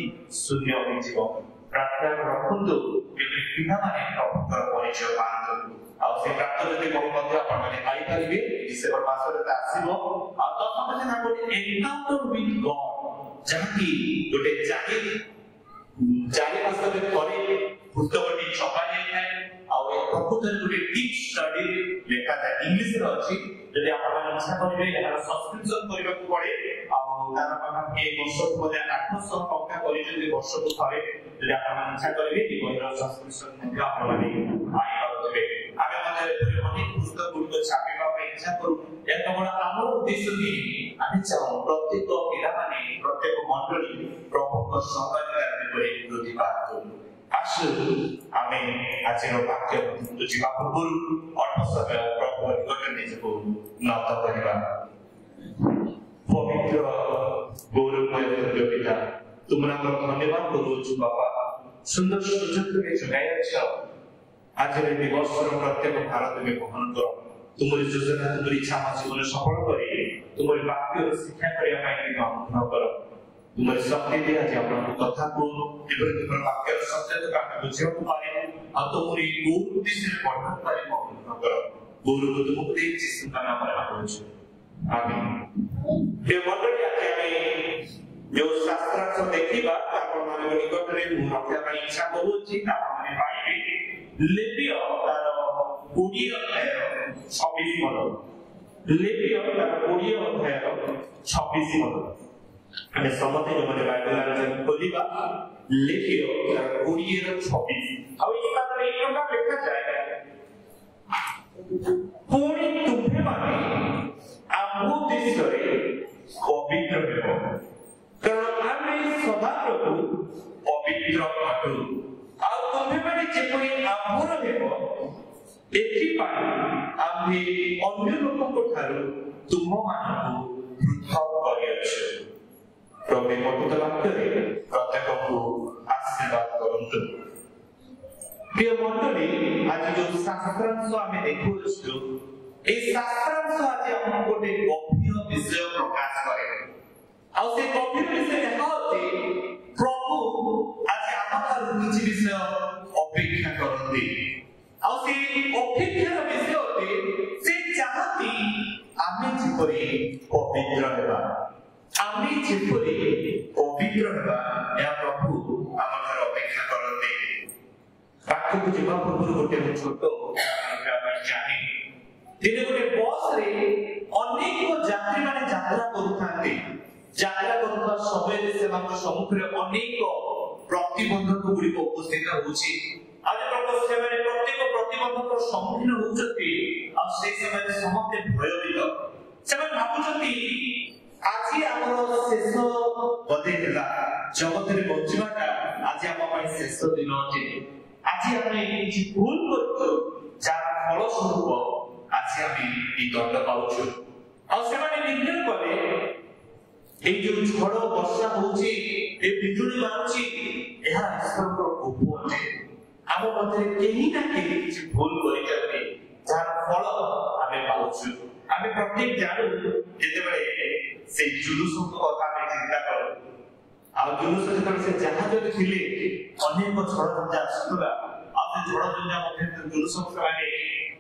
ଶୂନ୍ୟ ହୋଇଯିବ। ପ୍ରାର୍ଥନା ରଖନ୍ତୁ ଯେପରି ପିଲାମାନେ ପ୍ରଭୁଙ୍କର ପରିଚୟ ପାଆନ୍ତୁ। ଆଉ ସେ ପ୍ରାପ୍ତଜ୍ୟୋତି ବହି ମଧ୍ୟ ଆପଣମାନେ ପାଇପାରିବେ। ଡିସେମ୍ବର ମାସରେ ଆସିବ। ଆଉ ତଥାପି ଗୋଟେ ଏନକାଉଣ୍ଟର ୱିଥ୍ ଗଡ୍ ଯାହାକି ଗୋଟେ 4 ମାସରେ ଥରେ ପୁସ୍ତକଟି ଛପା ଯାଇଥାଏ। ଆଉ ଏ ପ୍ରକୃତରେ ଗୋଟେ ଡିପ୍ ଷ୍ଟଡି ଲେଖାଯାଏ, ଇଂଲିଶରେ ଅଛି। ଯଦି ଆପଣମାନେ ଇଚ୍ଛା କରିବେ ଏହାର ସବସ୍କ୍ରିପସନ କରିବାକୁ ପଡେ। ଆଉ ତାର ପାଖାପାଖି ଏ ବର୍ଷକୁ ମଧ୍ୟ 800 ଟଙ୍କା କରିଛନ୍ତି ବର୍ଷକୁ ଥରେ। ଯଦି ଆପଣମାନେ ଇଚ୍ଛା କରିବେ ଏ ବହିର ସବସ୍କ୍ରିପସନ ମଧ୍ୟ ଆପଣମାନେ ପାଇପାରୁଥିବେ। ଆମେ ମଧ୍ୟ ଏପରି ଅନେକ ପୁସ୍ତକ ଗୁଡ଼ିକ ଛାପିବା ପାଇଁ ଇଚ୍ଛା କରୁ। ଏହା କେବଳ ଆମର ଉଦ୍ଦେଶ୍ୟ ନୁହେଁ, ଆମେ ଚାହୁଁ ପ୍ରତ୍ୟେକ ପିଲାମାନେ ପ୍ରତ୍ୟେକ ମଣ୍ଡଳୀ ପ୍ରଭୁଙ୍କ ସହଭାଗିତାରେ ଯେପରି ବୃଦ୍ଧି ପାଆନ୍ତୁ। ଆସୁ ଆମେ ଆଜିର ବାକ୍ୟ ମଧ୍ୟକୁ ଯିବା ପୂର୍ବରୁ ଅଳ୍ପ ସମୟ ପ୍ରଭୁ ନିକଟରେ ନିଜକୁ নত କରିବା। ପବିତ୍ର ଗୌରବମୟ ପିତା, ତୁମର ଆମର ଧନ୍ୟବାଦ କରୁଛୁ ବାପା, ସୁନ୍ଦର ସୁଯୋଗ ତୁମେ ଯୋଗାଇଛ। ଆଜିର ଦିବସର ପ୍ରତ୍ୟେକ ଭାର ତୁମେ ବହନ କର। ତୁମର ଯୋଜନା ତୁମର ଇଚ୍ଛା ଆମ ଜୀବନ ସଫଳ କରି ତୁମର ବାକ୍ୟର ଶିକ୍ଷା କରିବା ପାଇଁ ତୁମେ ଅନୁଗ୍ରହ କର। ତୁମର ଶକ୍ତି ଦିଏ ଆଜି ଆପଣଙ୍କ କଥାକୁ ଯେପରି ତୁମର ବାକ୍ୟର ସତ୍ୟତାକୁ ଆମେ ବୁଝିବାକୁ ପାରିବୁ ଆଉ ତୁମର ଏଇ ଗୌର ଉଦ୍ଦେଶ୍ୟରେ ପଢ଼ିବାକୁ ପାରିବୁ ଅନୁଗ୍ରହ କର। ଗୌରବ ତୁମକୁ ଦେଇ ଯୀଶୁଙ୍କ ନାମରେ ମାଗୁଛୁ, ଆମେନ୍। ପ୍ରିୟ ମଣ୍ଡଳୀ, ଆଜି ଆମେ ଯେଉଁ ଶାସ୍ତ୍ରାଂଶ ଦେଖିବା ଆପଣମାନଙ୍କ ନିକଟରେ ମୁଁ ରଖିବା ପାଇଁ ଇଚ୍ଛା କରୁଅଛି। ଆପଣମାନେ ପାଇବେ ଲେବୀୟ ତାର 20 ଅଧ୍ୟାୟର 26 ପଦ। ଲେବୀୟ ତାର 20 ଅଧ୍ୟାୟର 26 ପଦ। ଆମେ ସମସ୍ତେ ଯୋଉମାନେ ବାଇବେଲ ଆଲୋଚନା ଖୋଲିବା ଲେବୀୟ ତାର 20ର 26। ଆଉ ଏହି ସ୍ଥାନରେ ଏହି ପ୍ରକାର ଲେଖାଯାଏ, ପୁଣି ତୁମ୍ଭେମାନେ ଆମ ଉଦ୍ଦେଶ୍ୟରେ ପବିତ୍ର ହେବ, କାରଣ ଆମେ ସଦାପ୍ରଭୁ ପବିତ୍ର ଅଟୁ। ଆଉ ତୁମ୍ଭେମାନେ ଯେପରି ଆମର ହେବ, ଏଥିପାଇଁ ଆମେ ଅନ୍ୟ ଲୋକଙ୍କ ଠାରୁ ତୁମମାନଙ୍କୁ ପୃଥକ କରିଅଛୁ। ପ୍ରଭୁ ପବିତ୍ର ବାକ୍ୟରେ ପ୍ରତ୍ୟେକଙ୍କୁ ଆଶୀର୍ବାଦ କରନ୍ତୁ। ପ୍ରିୟ ମଣ୍ଡଳୀ, ଆଜି ଯୋଉ ଶାସ୍ତ୍ରାଂଶ ଆମେ ଦେଖୁଅଛୁ, এই ଶାସ୍ତ୍ରାଂଶ ଆଜି ଆମକୁ ଗୋଟେ ଗଭୀର ବିଷୟ ପ୍ରକାଶ କରେ। ଆଉ ସେ ଗଭୀର ବିଷୟ ଏହା ଅଛି, ପ୍ରଭୁ ଆଜି ଆମ ଠାରୁ କିଛି ବିଷୟ ଅପେକ୍ଷା କରନ୍ତି। ଆଉ ସେ ଅପେକ୍ଷାର ବିଷୟ ଅଟେ, ସେ ଚାହାନ୍ତି ଆମେ ଯେପରି ପବିତ୍ର ହେବା। ଆମେ ଯେପରି ପବିତ୍ର ହେବା, ଏହା ପ୍ରଭୁ ଆମ ଠାରୁ ଅପେକ୍ଷା କରନ୍ତି। ପାଖକୁ ଯିବା ପୂର୍ବରୁ ଗୋଟେ ଛୋଟ ଚାହେଁ, ଦିନେ ଗୋଟେ ବସରେ ଅନେକ ଯାତ୍ରୀମାନେ ଯାତ୍ରା କରୁଥାନ୍ତି। ଯାତ୍ରା କରୁଥିବା ସମୟରେ ସେମାନଙ୍କ ସମ୍ମୁଖରେ ଅନେକ ପ୍ରତିବନ୍ଧକ ଗୁଡ଼ିକ ଉପସ୍ଥିତ ହେଉଛି। ଆଉ ଯେତେବେଳେ ସେମାନେ ପ୍ରତ୍ୟେକ ପ୍ରତିବନ୍ଧକର ସମ୍ମୁଖୀନ ହେଉଛନ୍ତି ଆଉ ସେଇ ସମୟରେ ସମସ୍ତେ ଭୟଭୀତ। ସେମାନେ ଭାବୁଛନ୍ତି ଆଜି ଆମର ଶେଷ ବୋଧେ ହେଲା, ଜଗତରେ ବଞ୍ଚିବାଟା ଆଜି ଆମ ପାଇଁ ଶେଷ ଦିନ ଅଟେ। ଆଜି ଆମେ କିଛି ଭୁଲ କରୁଛୁ ଯାହାର ଫଳସ୍ୱରୂପ ଆଜି ଆମେ এই ଦଣ୍ଡ ପାଉଛୁ। ଆଉ ସେମାନେ ନିର୍ଣ୍ଣୟ କଲେ এই ଯୋଉ ଝଡ଼ ବର୍ଷା ହଉଛି, ଏ ବିଜୁଳି ମାରୁଛି, ଏହା ଈଶ୍ୱରଙ୍କର କୋପ ଅଟେ। ଆମ ମଧ୍ୟରେ କେହି ନା କେହି କିଛି ଭୁଲ କରିଛନ୍ତି ଯାହାର ଫଳ ଆମେ ପାଉଛୁ। ଆମେ ପ୍ରତ୍ୟେକ ଜାଣୁ ଯେତେବେଳେ ସେଇ ଜୁଲୁସଙ୍କ କଥା ଆମେ ଚିନ୍ତା କରୁ, ଆଉ ଜୁଲୁସ ଯେତେବେଳେ ସେ ଜାହାଜରେ ଥିଲେ ଅନେକ ଝଡ଼ ଝଞ୍ଜା ଆସୁଥିଲା, ଆଉ ସେ ଝଡ଼ ଝଞ୍ଜା ମଧ୍ୟରେ ଜୁଲୁସ ସେମାନେ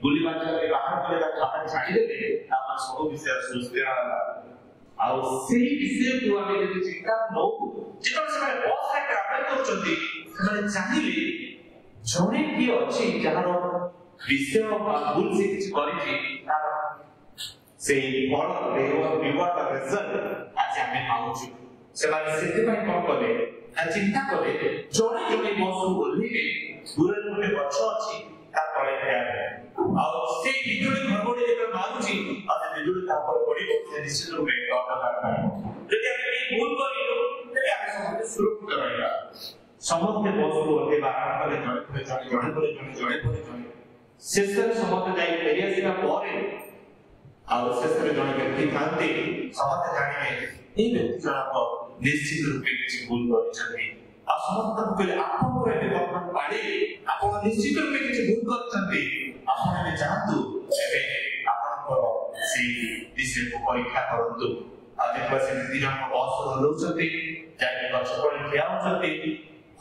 ବୁଲିବା ଜାଗାରେ ବାହାର କରିବା ବାହାର ଛାଡ଼ିଦେଲେ, ଆମର ସବୁ ବିଷୟ ସୁସ୍ଥିର ହେଲା। ଆଉ ସେଇ ବିଷୟକୁ ଆମେ ଯଦି ଚିନ୍ତା ନଉ, ଯେତେବେଳେ ସେମାନେ ବସରେ ଟ୍ରାଭେଲ କରୁଛନ୍ତି ସେମାନେ ଚାହିଁଲେ ଜଣେ କିଏ ଅଛି ଯାହାର ବିଷୟ ବା ଭୁଲ ସେ କିଛି କରିଛି, ତାର ସେଇ ଫଳ ରିୱାର୍ଡ ରେଜଲ୍ଟ ଆଜି ଆମେ ପାଉଛୁ। ସେମାନେ ସେଥିପାଇଁ କଣ କଲେ ନା ଚିନ୍ତା କଲେ ଜଣେ ଜଣେ ବସରୁ ଓହ୍ଲେଇଲେ, ଦୂରରେ ଗୋଟେ ଗଛ ଅଛି ତା ତଳେ ଠିଆ ହେଲେ, ଆଉ ସେଇ ବିଜୁଳି ଘଡ଼ଘଡ଼ି ଯେତେବେଳେ ମାରୁଛି ଆଉ ସେ ବିଜୁଳି ତା ଉପରେ ପଡ଼ିବ, ସେ ନିଶ୍ଚିତ ରୂପେ ଦଣ୍ଡ ପାଇବ। ଯଦି ଆମେ କେହି ଭୁଲ କରିଲୁ ତେବେ ଆମେ ସମସ୍ତେ ସୁରକ୍ଷିତ ରହିବା। ସମସ୍ତେ ବସରୁ ଓହ୍ଲେଇବା ଆରମ୍ଭ କଲେ, ଜଣେ ପରେ ଜଣେ, ଜଣେ ପରେ ଜଣେ, ଜଣେ ପରେ ଜଣେ। ଶେଷରେ ସମସ୍ତେ ଯାଇ ଫେରି ଆସିଲା ପରେ ଆଉ ଶେଷରେ ଜଣେ ବ୍ୟକ୍ତି ଥାନ୍ତି, ସମସ୍ତେ ଜାଣିବେ এই ବ୍ୟକ୍ତି ଜଣକ ନିଶ୍ଚିତ ରୂପେ କିଛି ଭୁଲ କରିଛନ୍ତି। ଆଉ ସମସ୍ତଙ୍କୁ କହିଲେ ଆପଣଙ୍କର ଏବେ ବର୍ତ୍ତମାନ ପାଳି, ଆପଣ ନିଶ୍ଚିତ ରୂପେ କିଛି ଭୁଲ କରିଛନ୍ତି, ଆପଣ ଏବେ ଯାଆନ୍ତୁ, ଏବେ ଆପଣଙ୍କର ସେଇ ବିଷୟକୁ ପରୀକ୍ଷା କରନ୍ତୁ। ଆଉ ଯେତେବେଳେ ସେ ଦି ଜଣଙ୍କ ବସ୍ ଓହ୍ଲାଉଛନ୍ତି, ଯାଇକି ଗଛ ତଳେ ଠିଆ ହେଉଛନ୍ତି,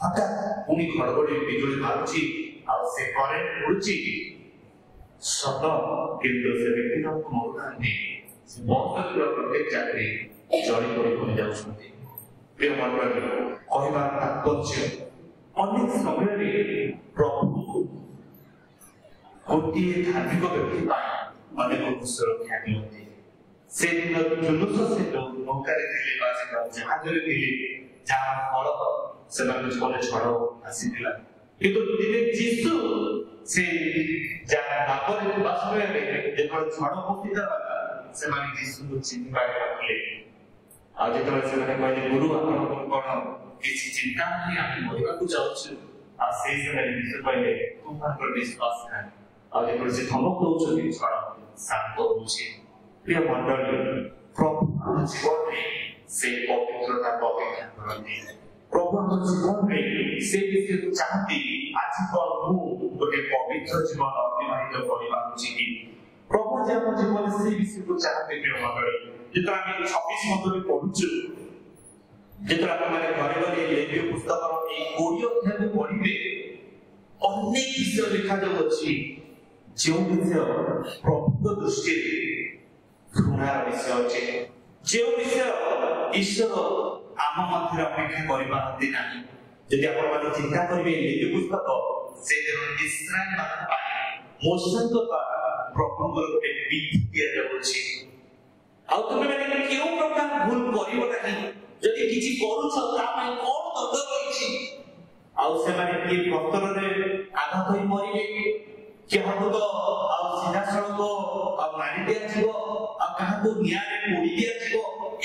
ହଠାତ୍ ପୁଣି ଘଡ଼ଘଡ଼ି ବିଜୁଳି ମାରୁଛି ଆଉ ସେ କରେଣ୍ଟ ଉଡୁଛି। ସତ, କିନ୍ତୁ ସେ ବ୍ୟକ୍ତି ଜଣକ ମରୁନାହାନ୍ତି, ସେ ବସରେ ପ୍ରତ୍ୟେକ ଯାତ୍ରୀ ଜଳି ପଡ଼ି ଯାଉଛନ୍ତି। ପ୍ରିୟ ମଣ୍ଡଳୀ, କହିବାର ତାତ୍ପର୍ଯ୍ୟ ଅନେକ ସମୟରେ ପ୍ରଭୁ ଗୋଟିଏ ଧାର୍ମିକ ବ୍ୟକ୍ତି ପାଇଁ ଅନେକ ସୁରକ୍ଷା ଦିଅନ୍ତି। ସେଦିନ ଜୁଲୁସ ସେ ନୌକାରେ ଥିଲେ ବା ସେ ଜାହାଜରେ ଥିଲେ, ଯାହାର ଫଳ ସେମାନଙ୍କ ଜୀବନରେ ଝଡ଼ ଆସିଥିଲା। କିନ୍ତୁ ଦିନେ ଯୀଶୁ ସେ ଯାହା ନାବରେ ଥିବା ସମୟରେ ଯେତେବେଳେ ଝଡ଼ ଉପସ୍ଥିତ ହେଲା, ସେମାନେ ଯୀଶୁଙ୍କୁ ଚିହ୍ନି ପାରିନଥିଲେ। ଆଉ ଯେତେବେଳେ ସେମାନେ କହିଲେ, ଗୁରୁ ଆପଣଙ୍କର କଣ କିଛି ଚିନ୍ତା ନାହିଁ, ଆମେ ମରିବାକୁ ଯାଉଛୁ, ଆଉ ସେଇ ସମୟରେ ଯୀଶୁ କହିଲେ, ତୁମମାନଙ୍କର ବିଶ୍ୱାସ ନାହିଁ। ଆଉ ଯେତେବେଳେ ସେ ଧମକ ଦଉଛନ୍ତି, ଝଡ଼ ଶାନ୍ତ ହଉଛି। ପ୍ରିୟ ମଣ୍ଡଳୀ, ପ୍ରଭୁ ଆମ ଜୀବନରେ ସେ ପବିତ୍ରତାକୁ ଅପେକ୍ଷା କରନ୍ତି। ପ୍ରଭୁ ଆମ ଜୀବନରେ ସେ ବିଷୟକୁ ଚାହାନ୍ତି, ଆଜି କଣ ମୁଁ ଗୋଟେ ପବିତ୍ର ଜୀବନ ଅତିବାହିତ କରିପାରୁଛି କି? ପ୍ରଭୁ ଯେ ଆମ ଜୀବନରେ ସେ ବିଷୟକୁ ଚାହାନ୍ତି। ପ୍ରିୟ ମଣ୍ଡଳୀ, ଯେତେବେଳେ ଆମେ 26 ମଣ୍ଡଳୀ ପଢୁଛୁ, ଯେତେବେଳେ ଆପଣମାନେ ଘରେ ଘରେ ଲେଖି ପୁସ୍ତକର এই 20 ଅଧ୍ୟାୟକୁ ପଢିବେ, ଅନେକ ବିଷୟ ଲେଖାଯାଉଅଛି ଯେଉଁ ବିଷୟ ପ୍ରଭୁଙ୍କ ଦୃଷ୍ଟିରେ ଘୃଣାର ବିଷୟ ଅଟେ, ଯେଉଁ ବିଷୟ ଈଶ୍ୱର ଆମ ମଧ୍ୟରେ ଅପେକ୍ଷା କରିପାରନ୍ତି ନାହିଁ। ଯଦି ଆପଣମାନେ ଚିନ୍ତା କରିବେ ଲେଖି ପୁସ୍ତକ, ସେଥିରେ ଇସ୍ରାଏଲ ମାନଙ୍କ ପାଇଁ ମୋଶେଙ୍କ ଦ୍ୱାରା ପ୍ରଭୁଙ୍କର ଗୋଟେ ବିଧି ଦିଆଯାଉଛି। ଆଉ ତୁମେମାନେ କେଉଁ ପ୍ରକାର ଭୁଲ କରିବ ନାହିଁ, ଯଦି କିଛି କରୁଛ ତା ପାଇଁ କଣ ଦଣ୍ଡ ରହିଛି। ଆଉ ସେମାନେ କିଏ ପଥରରେ ଆଘାତ ହୋଇ ମରିବେ, କାହାକୁ ତ ଆଉ ସିଧାସଳଖ ଆଉ ମାରି ଦିଆଯିବ, ଆଉ କାହାକୁ ନିଆଁରେ ପୋଡ଼ି ଦିଆଯିବ।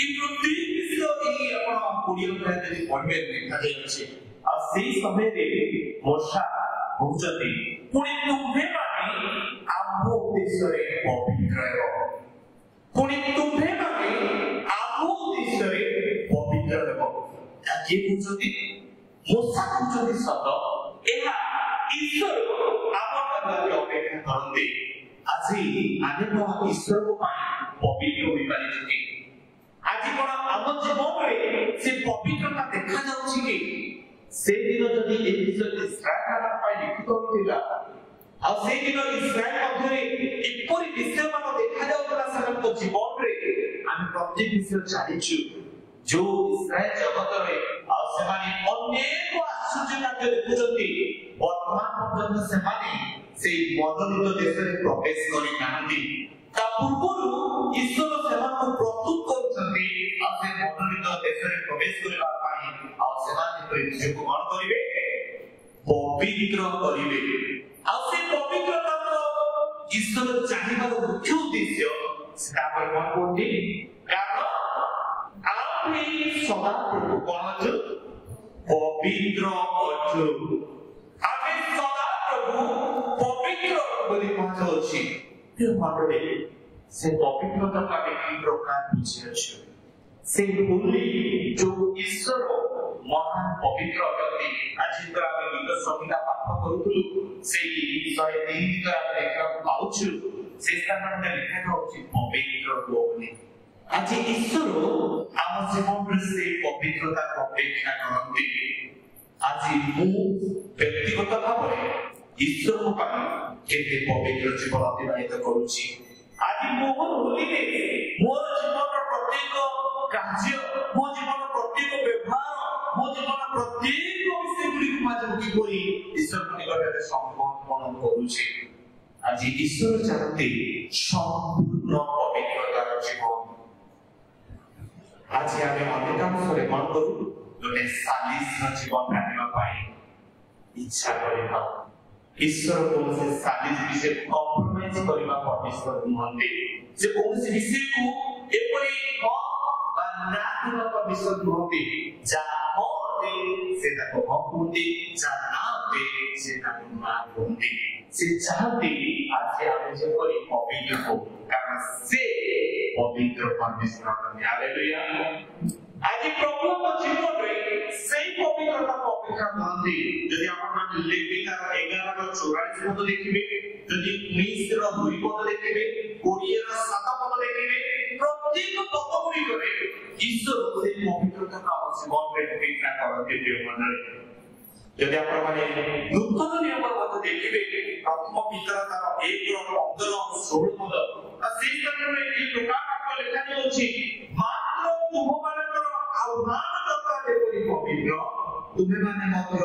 এই প্রত্যেক বিষয় এই ଆପଣ 20 অধ্যায় যদি পড়বে লেখাଯାଇଛି। ଆଉ ସେଇ ସମୟରେ ମୋଶା କହୁଛନ୍ତି, ପୁଣି ତୁମ୍ଭେମାନେ ଆମ ଉଦ୍ଦେଶ୍ୟରେ ପବିତ୍ର ହେବ, ପୁଣି ତୁମ୍ଭେମାନେ ଆମ ଉଦ୍ଦେଶ୍ୟରେ ପବିତ୍ର ହେବ। କିଏ କହୁଛନ୍ତି? ମୋଶା କହୁଛନ୍ତି ସତ, ଏହା ଈଶ୍ୱର ଆମ ଠାରୁ ଅପେକ୍ଷା କରନ୍ତି। ଆଜି ଆମେ କଣ ଈଶ୍ୱରଙ୍କ ପାଇଁ ପବିତ୍ର ହୋଇପାରିଛୁ କି? ଆଜି କଣ ଆମ ଜୀବନରେ ସେ ପବିତ୍ରତା ଦେଖାଯାଉଛି କି? ସେଦିନ ଯଦି ଏ ବିଷୟ ଇସ୍ରାଏଲ ପାଇଁ ଲିଖିତ ହୋଇଥିଲା, ଆଉ ସେଇଦିନ ଇସ୍ରାଏଲ ମଧ୍ୟରେ ଏପରି ବିଷୟମାନ ଦେଖାଯାଉଥିଲା ସେମାନଙ୍କ ଜୀବନରେ, ଆମେ ପ୍ରତ୍ୟେକ ବିଷୟ ଜାଣିଛୁ। ଯୋଉ ଇସ୍ରାଏଲ ଜଗତରେ ଆଉ ସେମାନେ ଅନେକ ଆଶ୍ଚର୍ଯ୍ୟ କାର୍ଯ୍ୟ ଦେଖୁଛନ୍ତି, ବର୍ତ୍ତମାନ ପର୍ଯ୍ୟନ୍ତ ସେମାନେ ସେଇ ମନୋନୀତ ଦେଶରେ ପ୍ରବେଶ କରିନାହାନ୍ତି। ତା ପୂର୍ବରୁ ଈଶ୍ୱର ସେମାନଙ୍କୁ ପ୍ରସ୍ତୁତ କରୁଛନ୍ତି, ଆଉ ସେ ମନୋନୀତ प्रवेश करबा पाई आ सेमाने को ନିଜକୁ କଣ କରିବେ पवित्र करिवे आ से पवित्रता तो ईश्वर चाहिबार मुख्य उद्देश्य सेटा पर कौन कोठी कारण आम्ही सदा प्रभु कौन अछु पवित्र अछु आम्ही सदा प्रभु पवित्र बोली कह अछि फिर मानले से पवित्रता का एक प्रकार बुझी अछि से होली जो ईश्वर महान पवित्र अटती आज तो आम गीत संहिता पाठ करूलु से 103 गीत आम देखा पाउछु से स्थान में लिखा होछि पवित्र बोली आज ईश्वर आम जीवन से पवित्रता को अपेक्षा करती आज मु व्यक्तिगत भाव ईश्वर को पाई केते पवित्र जीवन अतिबाहित करूछि आज मोर होली मोर जीवन प्रत्येक कार्य मो जीवन प्रत्येक व्यवहार मो जीवन प्रत्येक विषय गुड़ी माध्यम की ईश्वर को निकटरे समर्पण करूछि आज ईश्वर चाहते संपूर्ण पवित्रतार जीवन आज आमे अधिकांश रे मन करू गोटे सालिस जीवन काटिबा पाई इच्छा करिबा ईश्वर को से सालिस विषय कॉम्प्रोमाइज करिबा परमेश्वर मनते जे कौन से विषय को एपरी ना किबा परमेश्वर मनते जा होते से ताको होते जा ना होते से ताको ना होते से चाहते आज आमे जे करी पवित्र हो कारण से पवित्र परमेश्वर ने हालेलुया आज प्रभु को जीवन रे सही पवित्रता को अपेक्षा करते यदि आपण मान लेविका 11 रो 44 पद देखिबे यदि 19 रो 2 पद देखिबे 20 रो 7 पद देखिबे प्रत्येक पद गुडी करे ईश्वर को सही पवित्रता का जीवन रे अपेक्षा करते प्रिय मंडळी यदि आपण माने नूतन नियम पद देखिबे प्रथम पितरतार 1 रो 15 और 16 पद आ सेही स्तरे ए प्रकार आपको लिखा होछि मात्र तुमମାନଙ୍କର आह्वान करता जेपरि पवित्र तुमे माने मात्र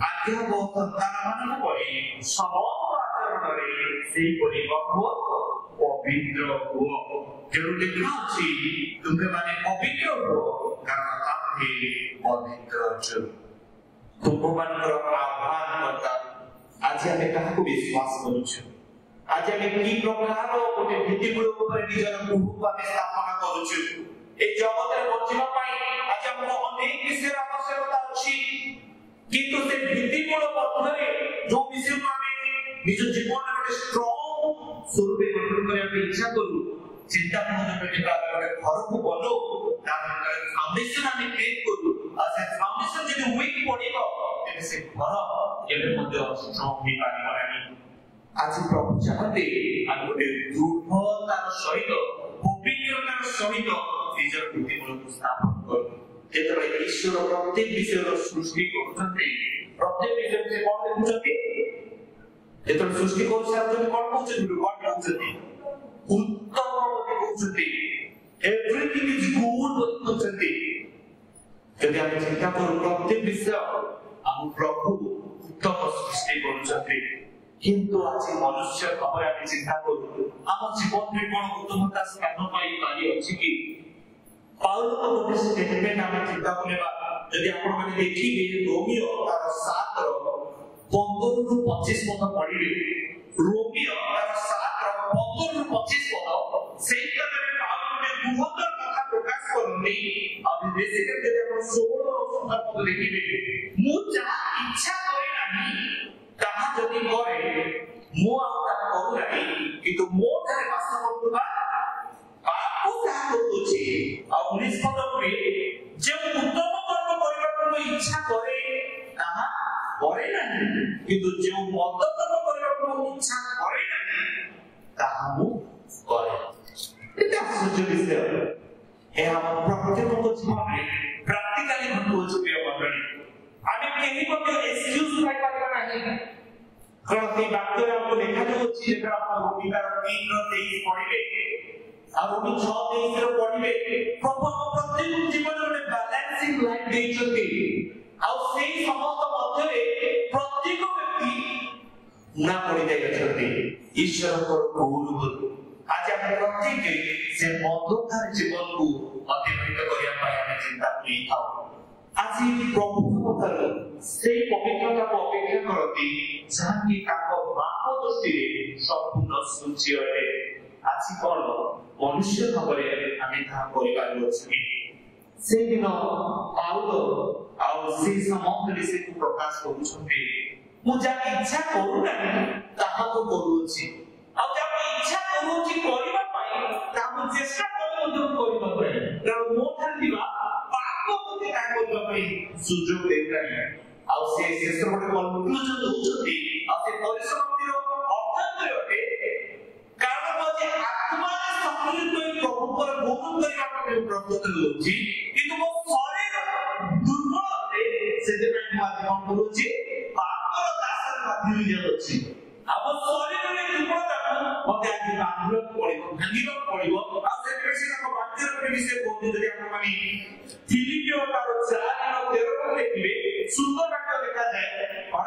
आज्ञा सन्तान मान परि समस्त आचरण रे सेही परि पवित्र हो जेउ लिखा अछि तुमे माने पवित्र हो कारण आम्हे पवित्र छु तुमମାନଙ୍କର आह्वान करता आज आमे काहाको विश्वास करूछु आज आमे की प्रकार गोटे भित्तिमूल ऊपर निजर मुहूर्त आमे स्थापना करूछु ए जगत रे बचिबा पाई आज हमको अनेक विषय आवश्यकता अछि किंतु से भित्तिमूल पद्धरे जो विषय को आमे निज जीवन रे स्ट्रांग स्वरूप गठन करबा के इच्छा करू चिंता मन में का गोटे घर को बनो तार फाउंडेशन आमे क्रिएट करू आ से फाउंडेशन जदि वीक पड़िबो तबे से घर एबे मध्ये स्ट्रांग ही पारिबो नाही आज प्रभु चाहते हम गोटे दृढ़तार सहित पवित्रतार सहित निजर भित्तिमूल स्थापन करू जेतबे ईश्वर प्रत्येक विषय सृष्टि करछन्ते प्रत्येक विषय से कोन देखुछन्ते जेतबे सृष्टि करछन्ते कोन कहछन्ते गॉड कहछन्ते उत्तम बोली कहछन्ते एवरीथिंग इज गुड बोली कहछन्ते यदि हम चिंता करू प्रत्येक विषय हम प्रभु उत्तम सृष्टि करछन्ते किंतु आज मनुष्य खबर आमे चिंता करू हम जीवन रे कोन उत्तमता स्थान पाई पारी अछि कि पाउल को गोटे स्टेटमेंट आमे चिंता करबा यदि आपण माने देखिबे रोमियो तार 7 रो 15 रु 25 पद पढिबे रोमियो तार 7 रो 15 रु 25 पद सेही तरे पाउल ने बहुत कथा प्रकाश करनी अभी बेसिक यदि आपण 16 रो 17 पद देखिबे मु जा इच्छा करे नाही ताहा जदि करे मु आ ताहा करू नाही किंतु मो थारे वास करतुबा आपको ताहा करूछि आ 19 पद पे जे उत्तम कर्म करबा को इच्छा करे ताहा करे नाही किंतु जे मद कर्म करबा को इच्छा करे नाही ताहा मु करे एटा आश्चर्य विषय हे हम प्रत्येक को जीवन में प्रैक्टिकली घटुछ प्रिय मंडळी आमे केही मध्ये एक्सक्यूज पाई पाबा नाही कारण से वाक्य हमको लिखा जो अछि जेकर आपण रोमिकार 3 रो 23 पढिबे आ रोमी 6 23 रो पढिबे प्रभु प्रत्येक जीवन रे बैलेंसिंग लाइफ देइछथि आ सेही समस्त मध्ये प्रत्येक व्यक्ति ना पढि जायछथि ईश्वर को कबूल आज हम प्रत्येक से मधुकार जीवन को अतिबाहित करिया पाए हम चिंता करी थाउ আজি প্রভু ঠাରୁ সেই পবিত্রতাକୁ অপেক্ষা କରନ୍ତି ଯାହାକି ତାଙ୍କ ବାପ ଦୃଷ୍ଟିରେ ସମ୍ପୂର୍ଣ୍ଣ ସୂଚି ଅଟେ। ଆଜି କଣ ମନୁଷ୍ୟ ଭାବରେ ଆମେ ତାହା କରିପାରୁଅଛୁ କି? ସେଦିନ ପାଉଲ ଆଉ ସେଇ ସମୟରେ ସେ ପ୍ରକାଶ କରୁଛନ୍ତି ମୁଁ ଯାହା ଇଚ୍ଛା କରୁନାହିଁ ତାହା ମୁଁ କରୁଅଛି, ଆଉ ଯାହା ଇଚ୍ଛା କରୁଅଛି କରିବା ପାଇଁ ତାହା ମୁଁ ଚେଷ୍ଟା କରି ମଧ୍ୟ କରିବା ପାଇଁ, କାରଣ ମୋ ଠାରେ ଥିବା ପାପ ମୋତେ ତାହା କରିବା ପାଇଁ ସୁଯୋଗ ଦେଉନାହିଁ। ଆଉ ସେ ଶେଷ ଗୋଟେ କନକ୍ଲୁଜନ ଦଉଛନ୍ତି, ଆଉ ସେ ପରିସମାପ୍ତିର ଅର୍ଥ ଅଟେ କାରଣ ଯେ ଆତ୍ମାରେ ସମ୍ମିଳିତ ହୋଇ ପ୍ରଭୁଙ୍କର ଗୌରବ କରିବା ପାଇଁ ପ୍ରସ୍ତୁତ ହେଉଛି, କିନ୍ତୁ ମୋ ଶରୀର ଦୁର୍ବଳ ଅଟେ, ସେଥିପାଇଁ ମୁଁ ଆଜି କଣ କରୁଛି ପାପର ଦାସରେ ବାଧ୍ୟ ହୋଇଯାଉଛି। ଆମ ଶରୀରରେ ଦୁର୍ବଳତାକୁ ମୋତେ ଆଜି ବାନ୍ଧିବାକୁ ପଡ଼ିବ, ଭାଙ୍ଗିବାକୁ ପଡ଼ିବ। ଆଉ ସେଥିପାଇଁ ସେ ତାଙ୍କ ବାକ୍ୟର ବିଷୟ କହୁଛନ୍ତି, ଯଦି ଆପଣମାନେ ଫିଲିପିଓ ତାର 4:13 ଦେଖିବେ ସୁନ୍ଦର ବାକ୍ୟ ଦେଖାଯାଏ, କଣ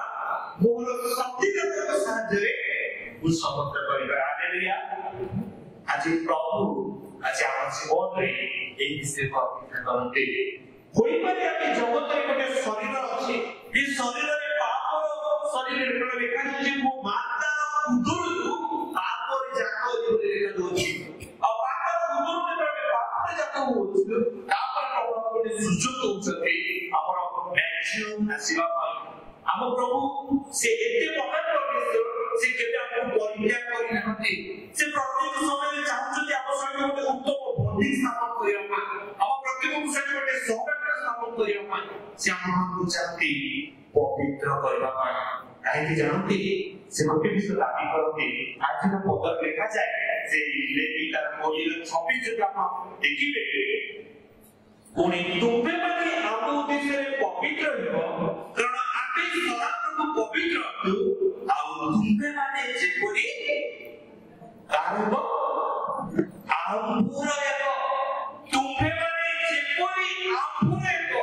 ମୋର ଶକ୍ତିଦାତାଙ୍କ ସାହାଯ୍ୟରେ ମୁଁ ସମସ୍ତ କରିବା। ହାଲେଲୁୟା। ଆଜି ପ୍ରଭୁ ଆଜି ଆମ ଜୀବନରେ ଏହି ବିଷୟକୁ ଅପେକ୍ଷା କରନ୍ତି। ହୋଇପାରେ ଆମେ ଜଗତରେ ଗୋଟେ ଶରୀର ଅଛି, ଏ ଶରୀରରେ ପାପର ଶରୀରରେ ଲେଖାଯାଉଛି ମୋ ମାତାର ଉଦରରୁ ପାପରେ ଜାତ ବୋଲି ଲେଖାଯାଉଛି। ଆଉ ମାତାର ଉଦରରୁ ଯେତେବେଳେ ପାପରେ ଜାତ ହଉଛୁ, ତାପରେ ପ୍ରଭୁ ଗୋଟେ ସୁଯୋଗ ଦଉଛନ୍ତି ଆମର ମ୍ୟାକ୍ସିମମ୍ ଆସିବା ପାଇଁ। ଆମ ପ୍ରଭୁ ସେ ଏତେ ମହାନ ପରମେଶ୍ୱର, ସେ କେବେ ଆମକୁ ପରିତ୍ୟାଗ କରିନାହାନ୍ତି। ସେ ପ୍ରତ୍ୟେକ ସମୟରେ ଚାହୁଁଛନ୍ତି ଆମ ସହିତ ଗୋଟେ ଉତ୍ତମ ବଣ୍ଡିଂ ସ୍ଥାପନ କରିବା ପାଇଁ, ଆମ ପ୍ରତ୍ୟେକକୁ ସହିତ ଗୋଟେ ସୌଭାଗ୍ୟ ସ୍ଥାପନ କରିବା ପାଇଁ ସେ ଆମମାନଙ୍କୁ ଚାହାନ୍ତି ପବିତ୍ର କରିବା ପାଇଁ। କାହିଁକି ଜାଣନ୍ତି? ସେ ଗୋଟେ ବିଷୟ ଦାବି କରନ୍ତି, ଆଜିର ପଦରେ ଲେଖାଯାଏ ସେ ଲେଖି ତାର 26 ଯଦି ଆପଣ ଦେଖିବେ, ପୁଣି ତୁମେମାନେ ଆମ ଉଦ୍ଦେଶ୍ୟରେ ପବିତ୍ର ହେବ, କାରଣ ଆମେ ସଦାପ୍ରଭୁ ପବିତ୍ର ଅଟୁ, ଆଉ ତୁମେମାନେ ଯେପରି ଆମ୍ଭର ହେବ, ତୁମେମାନେ ଯେପରି ଆମ୍ଭର ହେବ,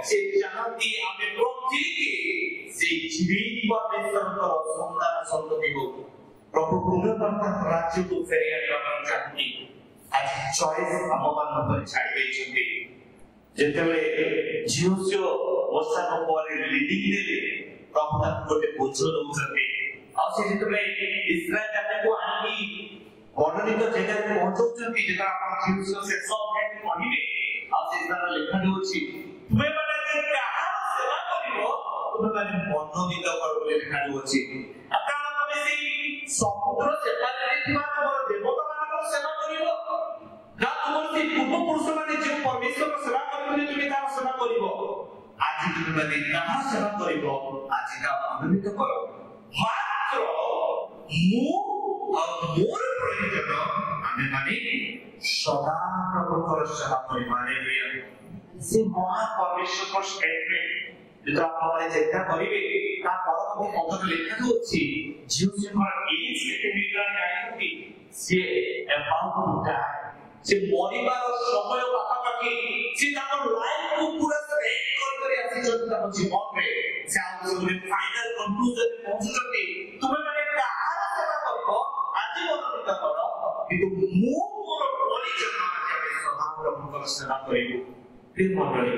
ସେ ଚାହାନ୍ତି ଆମେ ପ୍ରତ୍ୟେକ ସେଇ ଜୀବିତ ପରମେଶ୍ୱରଙ୍କର ସନ୍ତାନ ସନ୍ତତି ହଉ। ପ୍ରଭୁ ପୁନର୍ବାର ରାଜ୍ୟକୁ ଫେରି ଆଣିବା ପାଇଁ ଚାହାନ୍ତି। ଆଜି ଚଏସ୍ ଆମମାନଙ୍କ ଉପରେ ଛାଡ଼ି ଦେଇଛନ୍ତି। ଯେତେବେଳେ ଝିଅ ବର୍ଷାଙ୍କ ପରେ ଲିଡିଂ ନେଲେ, ପ୍ରଭୁ ତାଙ୍କୁ ଗୋଟେ ବୋଝ ଦଉଛନ୍ତି। ଆଉ ସେ ଯେତେବେଳେ ଇସ୍ରାଏଲ ଜାତିକୁ ଆଣିକି ବର୍ଣ୍ଣିତ ଜାଗାରେ ପହଞ୍ଚାଉଛନ୍ତି, ଯେତେବେଳେ ଆପଣ ଝିଅ ଶେଷ ଅଧ୍ୟାୟକୁ ପଢିବେ, ଆଉ ସେ ସ୍ଥାନ ଲେଖାଯାଉଛି ତୁମେମାନେ କାହାର ସେବା କରିବ, ତୁମେମାନେ ମନୋନୀତ କର ବୋଲି ଲେଖାଯାଉଛି। କାରଣ ତମେ ସେଇ ସମୁଦ୍ର ସେପାରେ ଥିବା ତୁମର ଦେବତାମାନଙ୍କର ସେବା କରିବ, ନା ତୁମର ସେଇ ପୂର୍ବପୁରୁଷ ମାନେ ଯେଉଁ ପରମେଶ୍ୱରଙ୍କ ସେବା କରିଥିଲେ ତୁମେ ତାର ସେବା କରିବ? ଆଜି ତୁମେମାନେ କାହାର ସେବା କରିବ, ଆଜି ତା ମନୋନୀତ କର। ମାତ୍ର ମୁଁ ଆଉ ମୋର ପ୍ରয়োଜନ ଆମେମାନେ ସଦା ପ୍ରଭୁଙ୍କର ସେବା କରିବା। ହାଲେଲୁୟା। ସେ ମହା ପରମେଶ୍ୱରଙ୍କ ଷ୍ଟେଟମେଣ୍ଟ ଯେତେବେଳେ ଆପଣମାନେ ଚିନ୍ତା କରିବେ, ତା ପରବର୍ତ୍ତୀ ପଦରେ ଲେଖାଯାଉଛି ଝିଅଙ୍କର ଏଜ୍ କେତେ ହେଇଗଲାଣି ଜାଣିଛନ୍ତି? ସିଏ about to die, ସେ ମରିବାର ସମୟ ପାଖାପାଖି, ସେ ତାଙ୍କ ଲାଇଫକୁ ପୁରା ସ୍ପେଣ୍ଡ କରି ଆସିଛନ୍ତି ତାଙ୍କ ଜୀବନରେ। ସେ ଆଉ ଗୋଟେ ଫାଇନାଲ କନକ୍ଲୁଜନରେ ପହଞ୍ଚୁଛନ୍ତି, ତୁମେମାନେ କାହାର ସେବା କରିବ ଆଜି ମନୋନୀତ କର, କିନ୍ତୁ ମୁଁ ମୋର ପରିଜନ ଆଜି ଆମେ ସଦା ପ୍ରଭୁଙ୍କର ସେବା କରିବୁ। ପ୍ରିୟ ମଣ୍ଡଳୀ,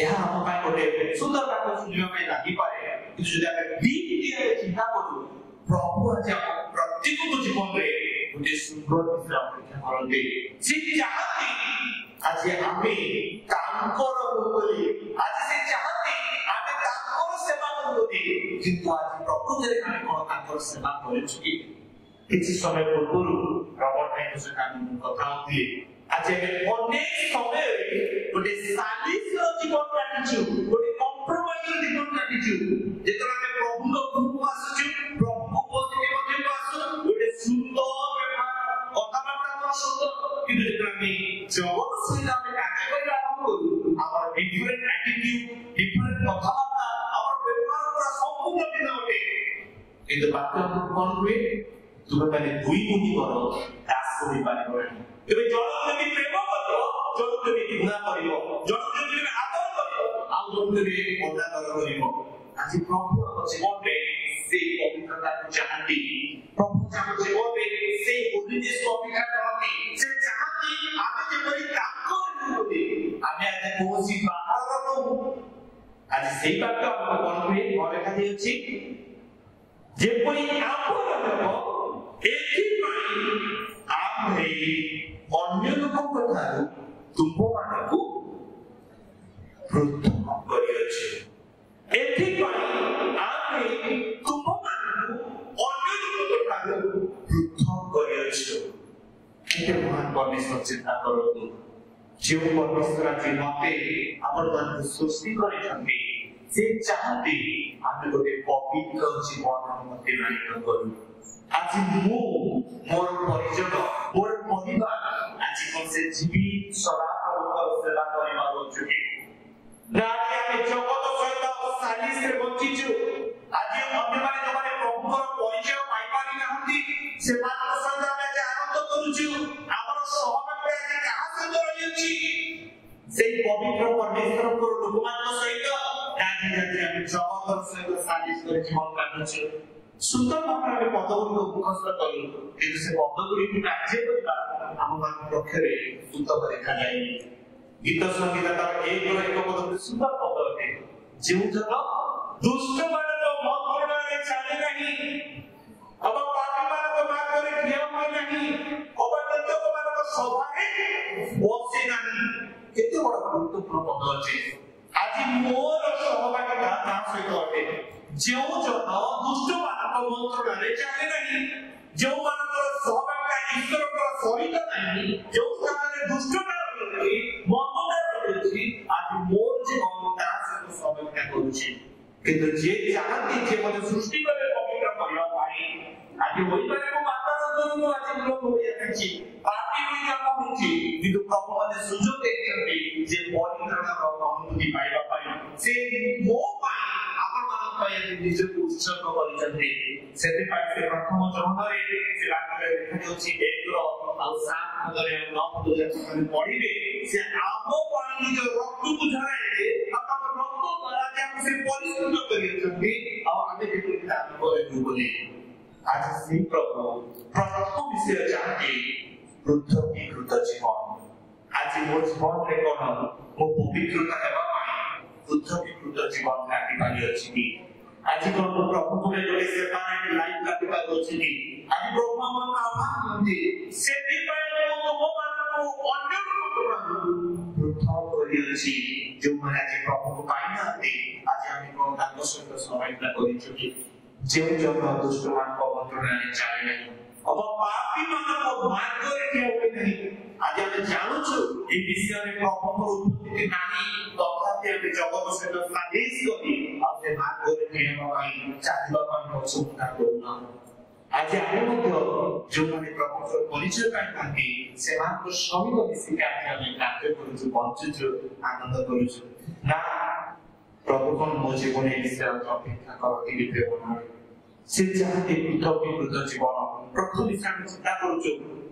ଏହା ଆମ ପାଇଁ ଗୋଟେ ସୁନ୍ଦର ବାକ୍ୟ ଶୁଣିବା ପାଇଁ ଲାଗିପାରେ, କିନ୍ତୁ ଯଦି ଆମେ ଡିପଲି ଚିନ୍ତା କରୁ, ପ୍ରଭୁ ଆଜି ଆମ ପ୍ରତ୍ୟେକ ଜୀବନରେ ଗୋଟେ ସୁନ୍ଦର ବିଷୟ ଅପେକ୍ଷା କରନ୍ତି। ସେ ଚାହାନ୍ତି ଆଜି ଆମେ ତାଙ୍କର ବୋଲି, ଆଜି ସେ ଚାହାନ୍ତି ଆମେ ତାଙ୍କର ସେବା କରୁ ବୋଲି, କିନ୍ତୁ ଆଜି ପ୍ରକୃତରେ ଆମେ କଣ ତାଙ୍କର ସେବା କରୁଛୁ କି? କିଛି ସମୟ ପୂର୍ବରୁ ରବର୍ଟ ଭାଇଙ୍କ ସହିତ ଆମେ କଥା ହଉଥିଲି, ଆଜି ଆମେ ଅନେକ ସମୟରେ ଗୋଟେ ସାଲିସର ଜୀବନ କାଟିଛୁ, ଗୋଟେ କମ୍ପ୍ରମାଇଜର ଜୀବନ କାଟିଛୁ। ଯେତେବେଳେ ଆମେ ପ୍ରଭୁଙ୍କ ପାଖକୁ ଆସୁଛୁ, ପ୍ରଭୁଙ୍କ ଉପସ୍ଥିତି ମଧ୍ୟକୁ ଆସୁ, ଗୋଟେ ସୁନ୍ଦର ବ୍ୟବହାର, କଥାବାର୍ତ୍ତା ଆମର ସୁନ୍ଦର, କିନ୍ତୁ ଯେତେବେଳେ ଆମେ ଜଗତ ସହିତ ଆମେ କାର୍ଯ୍ୟ କରିବା ଆରମ୍ଭ କରୁ, ଆମର ଡିଫରେଣ୍ଟ ଆଟିଟ୍ୟୁଡ, ଡିଫରେଣ୍ଟ କଥାବାର୍ତ୍ତା, ଆମର ବ୍ୟବହାର ପୁରା ସମ୍ପୂର୍ଣ୍ଣ ଭିନ୍ନ ଅଟେ। କିନ୍ତୁ ବାକ୍ୟ କଣ ହୁଏ? ତୁମେମାନେ ଦୁଇ ଗୁଣି କର, ଦାସ ହୋଇପାରିବ ନାହିଁ। ତେବେ ଜଣକୁ ଯଦି ପ୍ରେମ କରିବ, ଜଣକୁ ଯଦି ଘୃଣା କରିବ, ଜଣକୁ ଯଦି ଆଦର କରିବ, ଆଉ ଜଣକୁ ଯଦି ଅନାଦର କରିବ। ଆଜି ପ୍ରଭୁ ଆମ ଜୀବନରେ ସେଇ ପବିତ୍ରତାକୁ ଚାହାନ୍ତି। ପ୍ରଭୁ ଆମ ଜୀବନରେ ସେଇ ହୋଲିନେସକୁ ଅପେକ୍ଷା କରନ୍ତି। ସେ ଚାହାନ୍ତି ଆମେ ଯେପରି ତାଙ୍କର ବୋଲି। ଆମେ ଆଜି କୌଣସି ବାହାରର ନୁହଁ, आज सेही बात हमको कोन हुए और लिखा जायछि जेपरि आपण देव एथि पई आम्हे अन्य लोकक ठारू तुम मानकु पृथक करियछि एथि पई आम्हे तुम मानकु अन्य लोकक ठारू पृथक करियछि केते महान परमेश्वर चिंता करतु जो परमेश्वर आज मते हमर मन सृष्टि करिसथि से चाहते आमे गोटे पवित्र जीवन मते नायक करू आज मु मोर परिजन मोर परिवार आज कोन से जीवित सदा प्रभुकर सेवा करिबा होचुकी राज आमे जगत सहित सालिस रे बंचिछु आज अन्य माने जमाने प्रभुकर परिचय पाई पारि नाहंती से मान सहित आमे आनंद करूछु हमर सहभागी आज कहा सहित रहिछि से पवित्र परमेश्वर को लोकमान सहित आज जाति आमे जगत सहित सालिस करे जीवन काटुछु सुंदर भाବରେ ପଦଗୁଡ଼ିକୁ ମୁଖସ୍ଥ କଲୁ କିନ୍ତୁ ସେ ପଦଗୁଡ଼ିକୁ କାର୍ଯ୍ୟ କରିବା ଆମ ମାନଙ୍କ ପକ୍ଷରେ ସୁତକ ଦେଖାଯାଏ ଗୀତ ସଂଗୀତକାର ଏକର ଏକ ପଦ ସୁନ୍ଦର ପଦ ଅଟେ ଯେଉଁ ଜନ ଦୁଷ୍ଟମାନଙ୍କ ମନ୍ତ୍ରଣାରେ ଚାଲେ ନାହିଁ ଅବ ପାପୀମାନଙ୍କ ମାର୍ଗରେ ଠିଆ ହୁଏ ନାହିଁ ଅବ ନିର୍ଦ୍ଦୋଷମାନଙ୍କ ସଭାରେ ବସେ ନାହିଁ କେତେ ବଡ଼ ଗୁରୁତ୍ୱପୂର୍ଣ୍ଣ ପଦ ଅଛି ଆଜି ମୋର ସହଭାଗିତା ତା ସହିତ ଅଟେ ଯେଉଁ ଜନ ଦୁଷ୍ଟମାନଙ୍କ ମନ୍ତ୍ରଣାରେ ଚାଲେ ନାହିଁ ଯେଉଁମାନଙ୍କର ସହଭାଗିତା ଈଶ୍ୱରଙ୍କର ସହିତ ନାହିଁ ଯେଉଁ ସ୍ଥାନରେ ଦୁଷ୍ଟତା ରହିଛି ମନ୍ଦତା ରହିଛି ଆଜି ମୋର ଜୀବନ ତା ସହିତ ସହଭାଗିତା କରୁଛି କିନ୍ତୁ ଯିଏ ଚାହାନ୍ତି ଯେ ମୋତେ ସୃଷ୍ଟି କରେ ପବିତ୍ର କରିବା ପାଇଁ ଆଜି ହୋଇପାରେ ମୁଁ ମାତାରନ୍ଦରରୁ ଆଜି ଲୋକ ହୋଇ ଆସିଛି ପାପୀ ହୋଇ ଜନ୍ମ ହୋଇଛି କିନ୍ତୁ ପ୍ରଭୁ ମୋତେ ସୁଯୋଗ ଦେଇଛନ୍ତି ଯେ ପରିତ୍ରାଣର ଅନୁଭୂତି ପାଇବା ପାଇଁ ସେ ମୋ ପାଇଁ ଆପଣମାନଙ୍କ ପାଇଁ ନିଜକୁ ଉତ୍ସର୍ଗ କରିଛନ୍ତି ସେଥିପାଇଁ ସେ ପ୍ରଥମ ଚରଣରେ ସେ ବାକ୍ୟରେ ଲେଖାଯାଉଛି 1 ଆଉ 7 ପଦରେ 9 ପଦରେ ଆପଣ ପଢିବେ ସେ ଆମ ପାଇଁ ନିଜ ରକ୍ତକୁ ଝରାଇଲେ ତାଙ୍କ ରକ୍ତ ଦ୍ୱାରା ଯାହା ସେ ପରିଶୁଦ୍ଧ କରିଛନ୍ତି ଆଉ ଆମେ ଯେପରି ତାଙ୍କ କରିବୁ ବୋଲି ଆଜି ସେ ପ୍ରଭୁ ପ୍ରଥମ ବିଷୟ ଚାହାନ୍ତି ପୃଥକୀକୃତ ଜୀବନ ଆଜି ମୋ ଜୀବନରେ କ'ଣ ମୋ ପବିତ୍ରତା ହେବା ପାଇଁ ପୃଥକୀକୃତ ଜୀବନ କାଟି ପାରିଅଛି କି ଆଜି କ'ଣ ମୁଁ ପ୍ରଭୁଙ୍କୁ ଗୋଟେ ସେପାରେଟ ଲାଇଫ କାଟି ପାରୁଅଛି କି ଆଜି ପ୍ରଭୁ ଆମକୁ ଆହ୍ୱାନ କରନ୍ତି ସେଥିପାଇଁ ମୁଁ ତୁମମାନଙ୍କୁ ଅନ୍ୟ ଲୋକମାନଙ୍କୁ ପୃଥକ କରିଅଛି ଯେଉଁମାନେ ଆଜି ପ୍ରଭୁଙ୍କୁ ପାଇନାହାନ୍ତି ଆଜି ଆମେ କ'ଣ ତାଙ୍କ ସହିତ ସହାୟତା କରିଛୁ କି ଯେଉଁ ଜନ ଦୁଷ୍ଟମାନଙ୍କ ମନ୍ତ୍ରଣାରେ ଚାଲେ ନାହିଁ ଅବ ପାପୀମାନଙ୍କ ମାର୍ଗରେ ଠିଆ ହୁଏ ନାହିଁ ଆଜି ଆମେ ଜାଣୁଛୁ ଏ ବିଷୟରେ ପ୍ରଭୁଙ୍କର ଉପସ୍ଥିତି ନାହିଁ ତଥାପି ଆମେ ଜଗତ ସହିତ ସାଲିସ କରି ଆଉ ସେ ମାର୍ଗରେ ଠିଆ ହେବା ପାଇଁ ଚାଲିବା ପାଇଁ ପଛଘୁଞ୍ଚା କରୁନାହୁଁ ଆଜି ଆମେ ମଧ୍ୟ ଯେଉଁମାନେ ପ୍ରଭୁଙ୍କର ପରିଚୟ ପାଇଥାନ୍ତି ସେମାନଙ୍କ ସହିତ ମିଶିକି ଆଜି ଆମେ କାର୍ଯ୍ୟ କରୁଛୁ ବଞ୍ଚୁଛୁ ଆନନ୍ଦ କରୁଛୁ ନା ପ୍ରଭୁ କ'ଣ ମୋ ଜୀବନ ଏ ବିଷୟରେ ଅପେକ୍ଷା କରନ୍ତି ପ୍ରେମରେ ସେ ଚାହାନ୍ତି ପୃଥକୀକୃତ ଜୀବନ ପ୍ରଥମ ବିଷୟ ଆମେ ଚିନ୍ତା କରୁଛୁ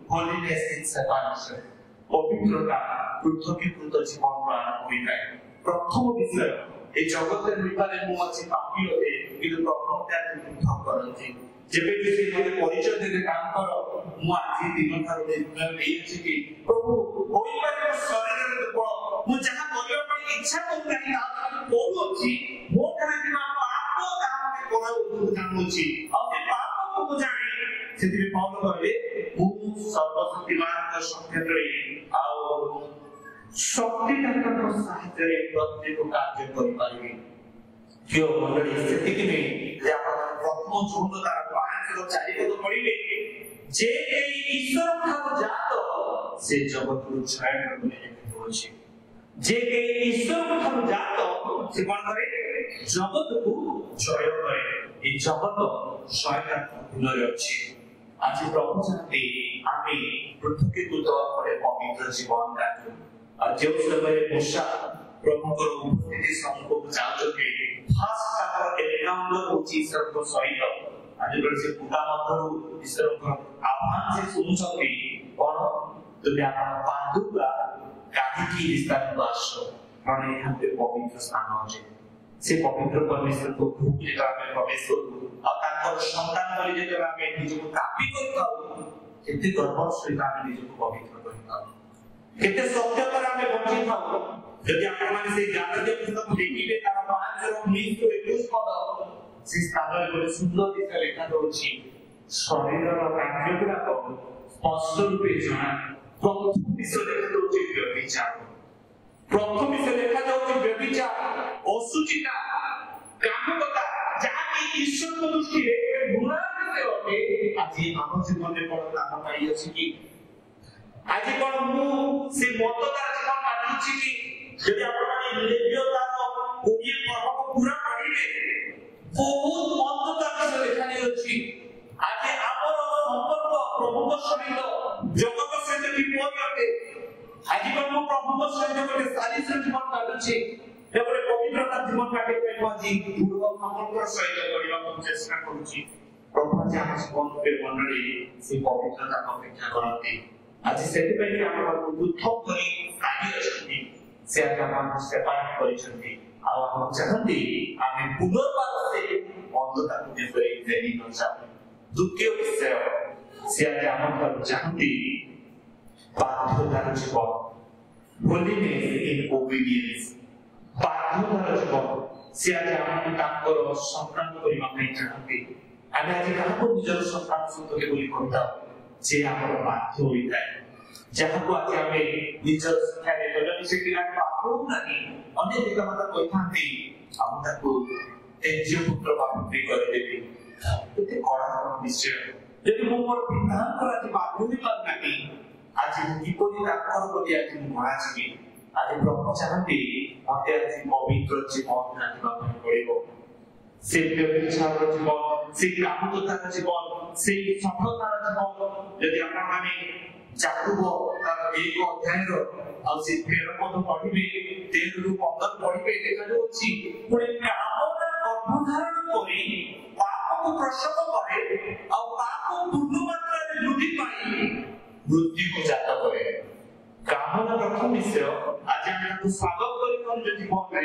holiness in separation ପବିତ୍ରତା ପୃଥକୀକୃତ ଜୀବନରୁ ଆରମ୍ଭ ହୋଇଥାଏ ପ୍ରଥମ ବିଷୟ ଏ ଜଗତରେ ହୋଇପାରେ ମୁଁ ଅଛି ପାପୀ ଅଟେ କିନ୍ତୁ ପ୍ରଭୁ ମୋତେ ଆଜି ପୃଥକ କରନ୍ତି ଯେବେ ବି ସେ ମୋତେ ପରିଚୟ ଦେଲେ ତାଙ୍କର ମୁଁ ଆଜି ଦିନ ଠାରୁ ନିର୍ଣ୍ଣୟ ନେଇଅଛି କି ପ୍ରଭୁ ହୋଇପାରେ ମୋ ଶରୀରରେ ଦୁର୍ବଳ ମୁଁ ଯାହା କରିବା ପାଇଁ ଇଚ୍ଛା କରୁନାହିଁ ତାହା ମୁଁ କରୁଅଛି ମୋ ଠାରେ ଥିବା ପାପ ତାହା ମୋତେ କରାଉଛୁ ଜାଣୁଅଛି ଆଉ ସେ ପାପକୁ ମୁଁ ଜାଣି ସେଥିରେ ପାଉଲ କହିଲେ ମୁଁ ସର୍ବଶକ୍ତିମାନଙ୍କ ସଂକ୍ଷେତ୍ରରେ ଆଉ ଶକ୍ତିଦାତାଙ୍କ ସାହାଯ୍ୟରେ ପ୍ରତ୍ୟେକ କାର୍ଯ୍ୟ କରିପାରିବି ପ୍ରିୟ ମଣ୍ଡଳୀ ସେତିକି ନୁହେଁ ଯେ ଆପଣ ପ୍ରଥମ ଯୋଗ ତାର 5-4 ପଦ ପଢିବେ ଯେ ଏହି ଈଶ୍ୱର ଠାରୁ ଜାତ ସେ ଜଗତକୁ ଜୟ କରେ ଅଛି ଯେ ଏହି ଈଶ୍ୱର ଠାରୁ ଜାତ ସେ କ'ଣ କରେ ଜଗତକୁ ଜୟ କରେ এই জগত শয়তান অধীନରେ ଅଛି ଆଜି ପ୍ରଭୁ ଚାହାନ୍ତି ଆମେ ପୃଥକୀକୃତ ପରେ ପବିତ୍ର ଜୀବନ କାଟୁ ଆଉ ଯେଉଁ ସମୟରେ ମୂଷା ପ୍ରଭୁଙ୍କର ଉପସ୍ଥିତି ସମ୍ମୁଖକୁ ଯାଉଛନ୍ତି ଫାଷ୍ଟ ତାଙ୍କର ଏନକାଉଣ୍ଟର ହେଉଛି ଈଶ୍ୱରଙ୍କ ସହିତ ଆଜି ବେଳେ ସେ ପୁକା ମଧ୍ୟରୁ ଈଶ୍ୱରଙ୍କ ଆହ୍ୱାନ ସେ ଶୁଣୁଛନ୍ତି କ'ଣ ତୁମେ ଆପଣ ପାଦୁକା କାହିଁକି ସ୍ଥାନକୁ ଆସ କାରଣ ଏହା ଗୋଟେ ପବିତ୍ର ସ୍ଥାନ ଅଛି ସେ ପବିତ୍ର ପରମେଶ୍ୱରଙ୍କ ଗୃହକୁ ଯେତେବେଳେ ଆମେ ପ୍ରବେଶ କରୁ ଆଉ ତାଙ୍କର ସନ୍ତାନ ବୋଲି ଯେତେବେଳେ ଆମେ ନିଜକୁ ଦାବି କରିଥାଉ କେତେ ଗର୍ବର ସହିତ ଆମେ ନିଜକୁ ପବିତ୍ର କରିଥାଉ केते सत्यतार आमे बंची थाउ जदि आपण माने से गालातिया पुस्तक देखिबे तार 5 ର 20 ରୁ 21 पद से स्थाନରେ ଗୋଟେ ସୁନ୍ଦର ଦିଶା ଲେଖା ଦଉଛି ଶରୀରର କାର୍ଯ୍ୟ ଗୁଡାକ ସ୍ପଷ୍ଟ ରୂପେ ଜଣା। ପ୍ରଥମ ବିଷୟ ଲେଖା ଦଉଛି ବ୍ୟଭିଚାର। ପ୍ରଥମ ବିଷୟ ଲେଖା ଦଉଛି ବ୍ୟଭିଚାର, ଅଶୁଚିତା, କାମକତା, ଯାହାକି ଈଶ୍ୱରଙ୍କ ଦୃଷ୍ଟିରେ ଘୃଣା ବିଷୟ ଅଟେ। ଆଜି ଆମ ଜୀବନରେ କଣ କାମ ପାଇ ଅଛି କି? ଆଜି କଣ ମୁଁ ସେ ମତଦାର ଜୀବନ କାଟୁଛି କି? ଯଦି ଆପଣମାନେ ଲେବ୍ୟତାର 20 ପର୍ବକୁ ପୁରା ପଢିବେ ବହୁତ ମତଦାର ବିଷୟ ଲେଖା ଅଛି। ଆଜି ଆମର ସମ୍ପର୍କ ପ୍ରଭୁଙ୍କ ସହିତ ଜଗତ ସହିତ କିପରି ଅଟେ? ଆଜି କଣ ମୁଁ ପ୍ରଭୁଙ୍କ ସହିତ ଗୋଟେ ଶାରୀରିକ ଜୀବନ କାଟୁଛି, ଗୋଟେ ପବିତ୍ରତା ଜୀବନ କାଟିବାକୁ ଆଜି ଦୃଢ ସମ୍ପର୍କର ସହିତ କରିବାକୁ ଚେଷ୍ଟା କରୁଛି। ପ୍ରଭୁ ଆଜି ଆମ ଜୀବନରେ ମଣ୍ଡଳୀ ସେ ପବିତ୍ରତାକୁ ଅପେକ୍ଷା କରନ୍ତି। ଆଜି ସେଥିପାଇଁ ସେ ଆମ ପାଖକୁ ପୃଥକ କରି ଆଣି ଅଛନ୍ତି। ସେ ଆଜି ଆମକୁ ସେପାରେଟ କରିଛନ୍ତି ଆଉ ଆମ ଚାହାନ୍ତି ଆମେ ପୁନର୍ବାର ସେ ଅନ୍ଧତାକୁ ଯେପରି ଫେରି ନ ଯାଉ। ଦ୍ୱିତୀୟ ବିଷୟ ସେ ଆଜି ଆମ ଠାରୁ ଚାହାନ୍ତି ବାଧ୍ୟତାର ଜୀବନ, holiness in obedience। ବାଧ୍ୟତାର ଜୀବନ ସେ ଆଜି ଆମକୁ ତାଙ୍କର ସନ୍ତାନ କରିବା ପାଇଁ ଚାହାନ୍ତି। ଆମେ ଆଜି କାହାକୁ ନିଜର ସନ୍ତାନ ସନ୍ତତି ବୋଲି କହିଥାଉ ଯେ ଆମର ବାଧ୍ୟ ହୋଇଥାଏ, ଯାହାକୁ ଆଜି ଆମେ ନିଜର ଶିକ୍ଷା ଦେଇ ଯଦି ସେ ପିଲାକୁ ଆଗ୍ରହ ନାହିଁ ଅନ୍ୟ ପିତାମାତା କହିଥାନ୍ତି ଆମ ତାକୁ ତେଜ୍ୟ ପୁତ୍ର ଭାବେ କରିଦେବି। କେତେ କଡ଼ା ବିଷୟ। ଯଦି ମୁଁ ମୋର ପିତାଙ୍କର ଆଜି ବାଧ୍ୟ ହୋଇପାରୁନାହିଁ ଆଜି ମୁଁ କିପରି ତାଙ୍କର ପ୍ରତି ଆଜି ମୁଁ ଗଣାଯିବି? ଆଜି ପ୍ରଭୁ ଚାହାନ୍ତି ମତେ ଆଜି ପବିତ୍ର ଜୀବନ କାଟିବା ପାଇଁ ପଡ଼ିବ। ସେ ବ୍ୟଭିଚାରର ଜୀବନ, ସେ କାମୁକତାର ଜୀବନ, ସେଇ ସଫଳତାର ଜୀବନ ଯଦି ଆପଣମାନେ ଯାକୁବ ତାର 1 ଅଧ୍ୟାୟର ଆଉ ସେ 13 ପଦ ପଢିବେ 13 ରୁ 15 ପଢିବେ ଦେଖାଯାଉଛି ପୁଣି କାମନା ଗର୍ଭଧାରଣ କରି ପାପକୁ ପ୍ରସବ କରେ ଆଉ ପାପ ପୂର୍ଣ୍ଣ ମାତ୍ରାରେ ବୃଦ୍ଧି ପାଇ ମୃତ୍ୟୁକୁ ଜାତ କରେ। କାମନା ପ୍ରଥମ ବିଷୟ ଆଜି ଆମେ ତାକୁ ସ୍ୱାଗତ କରିପାରୁଛୁ ଜୀବନରେ,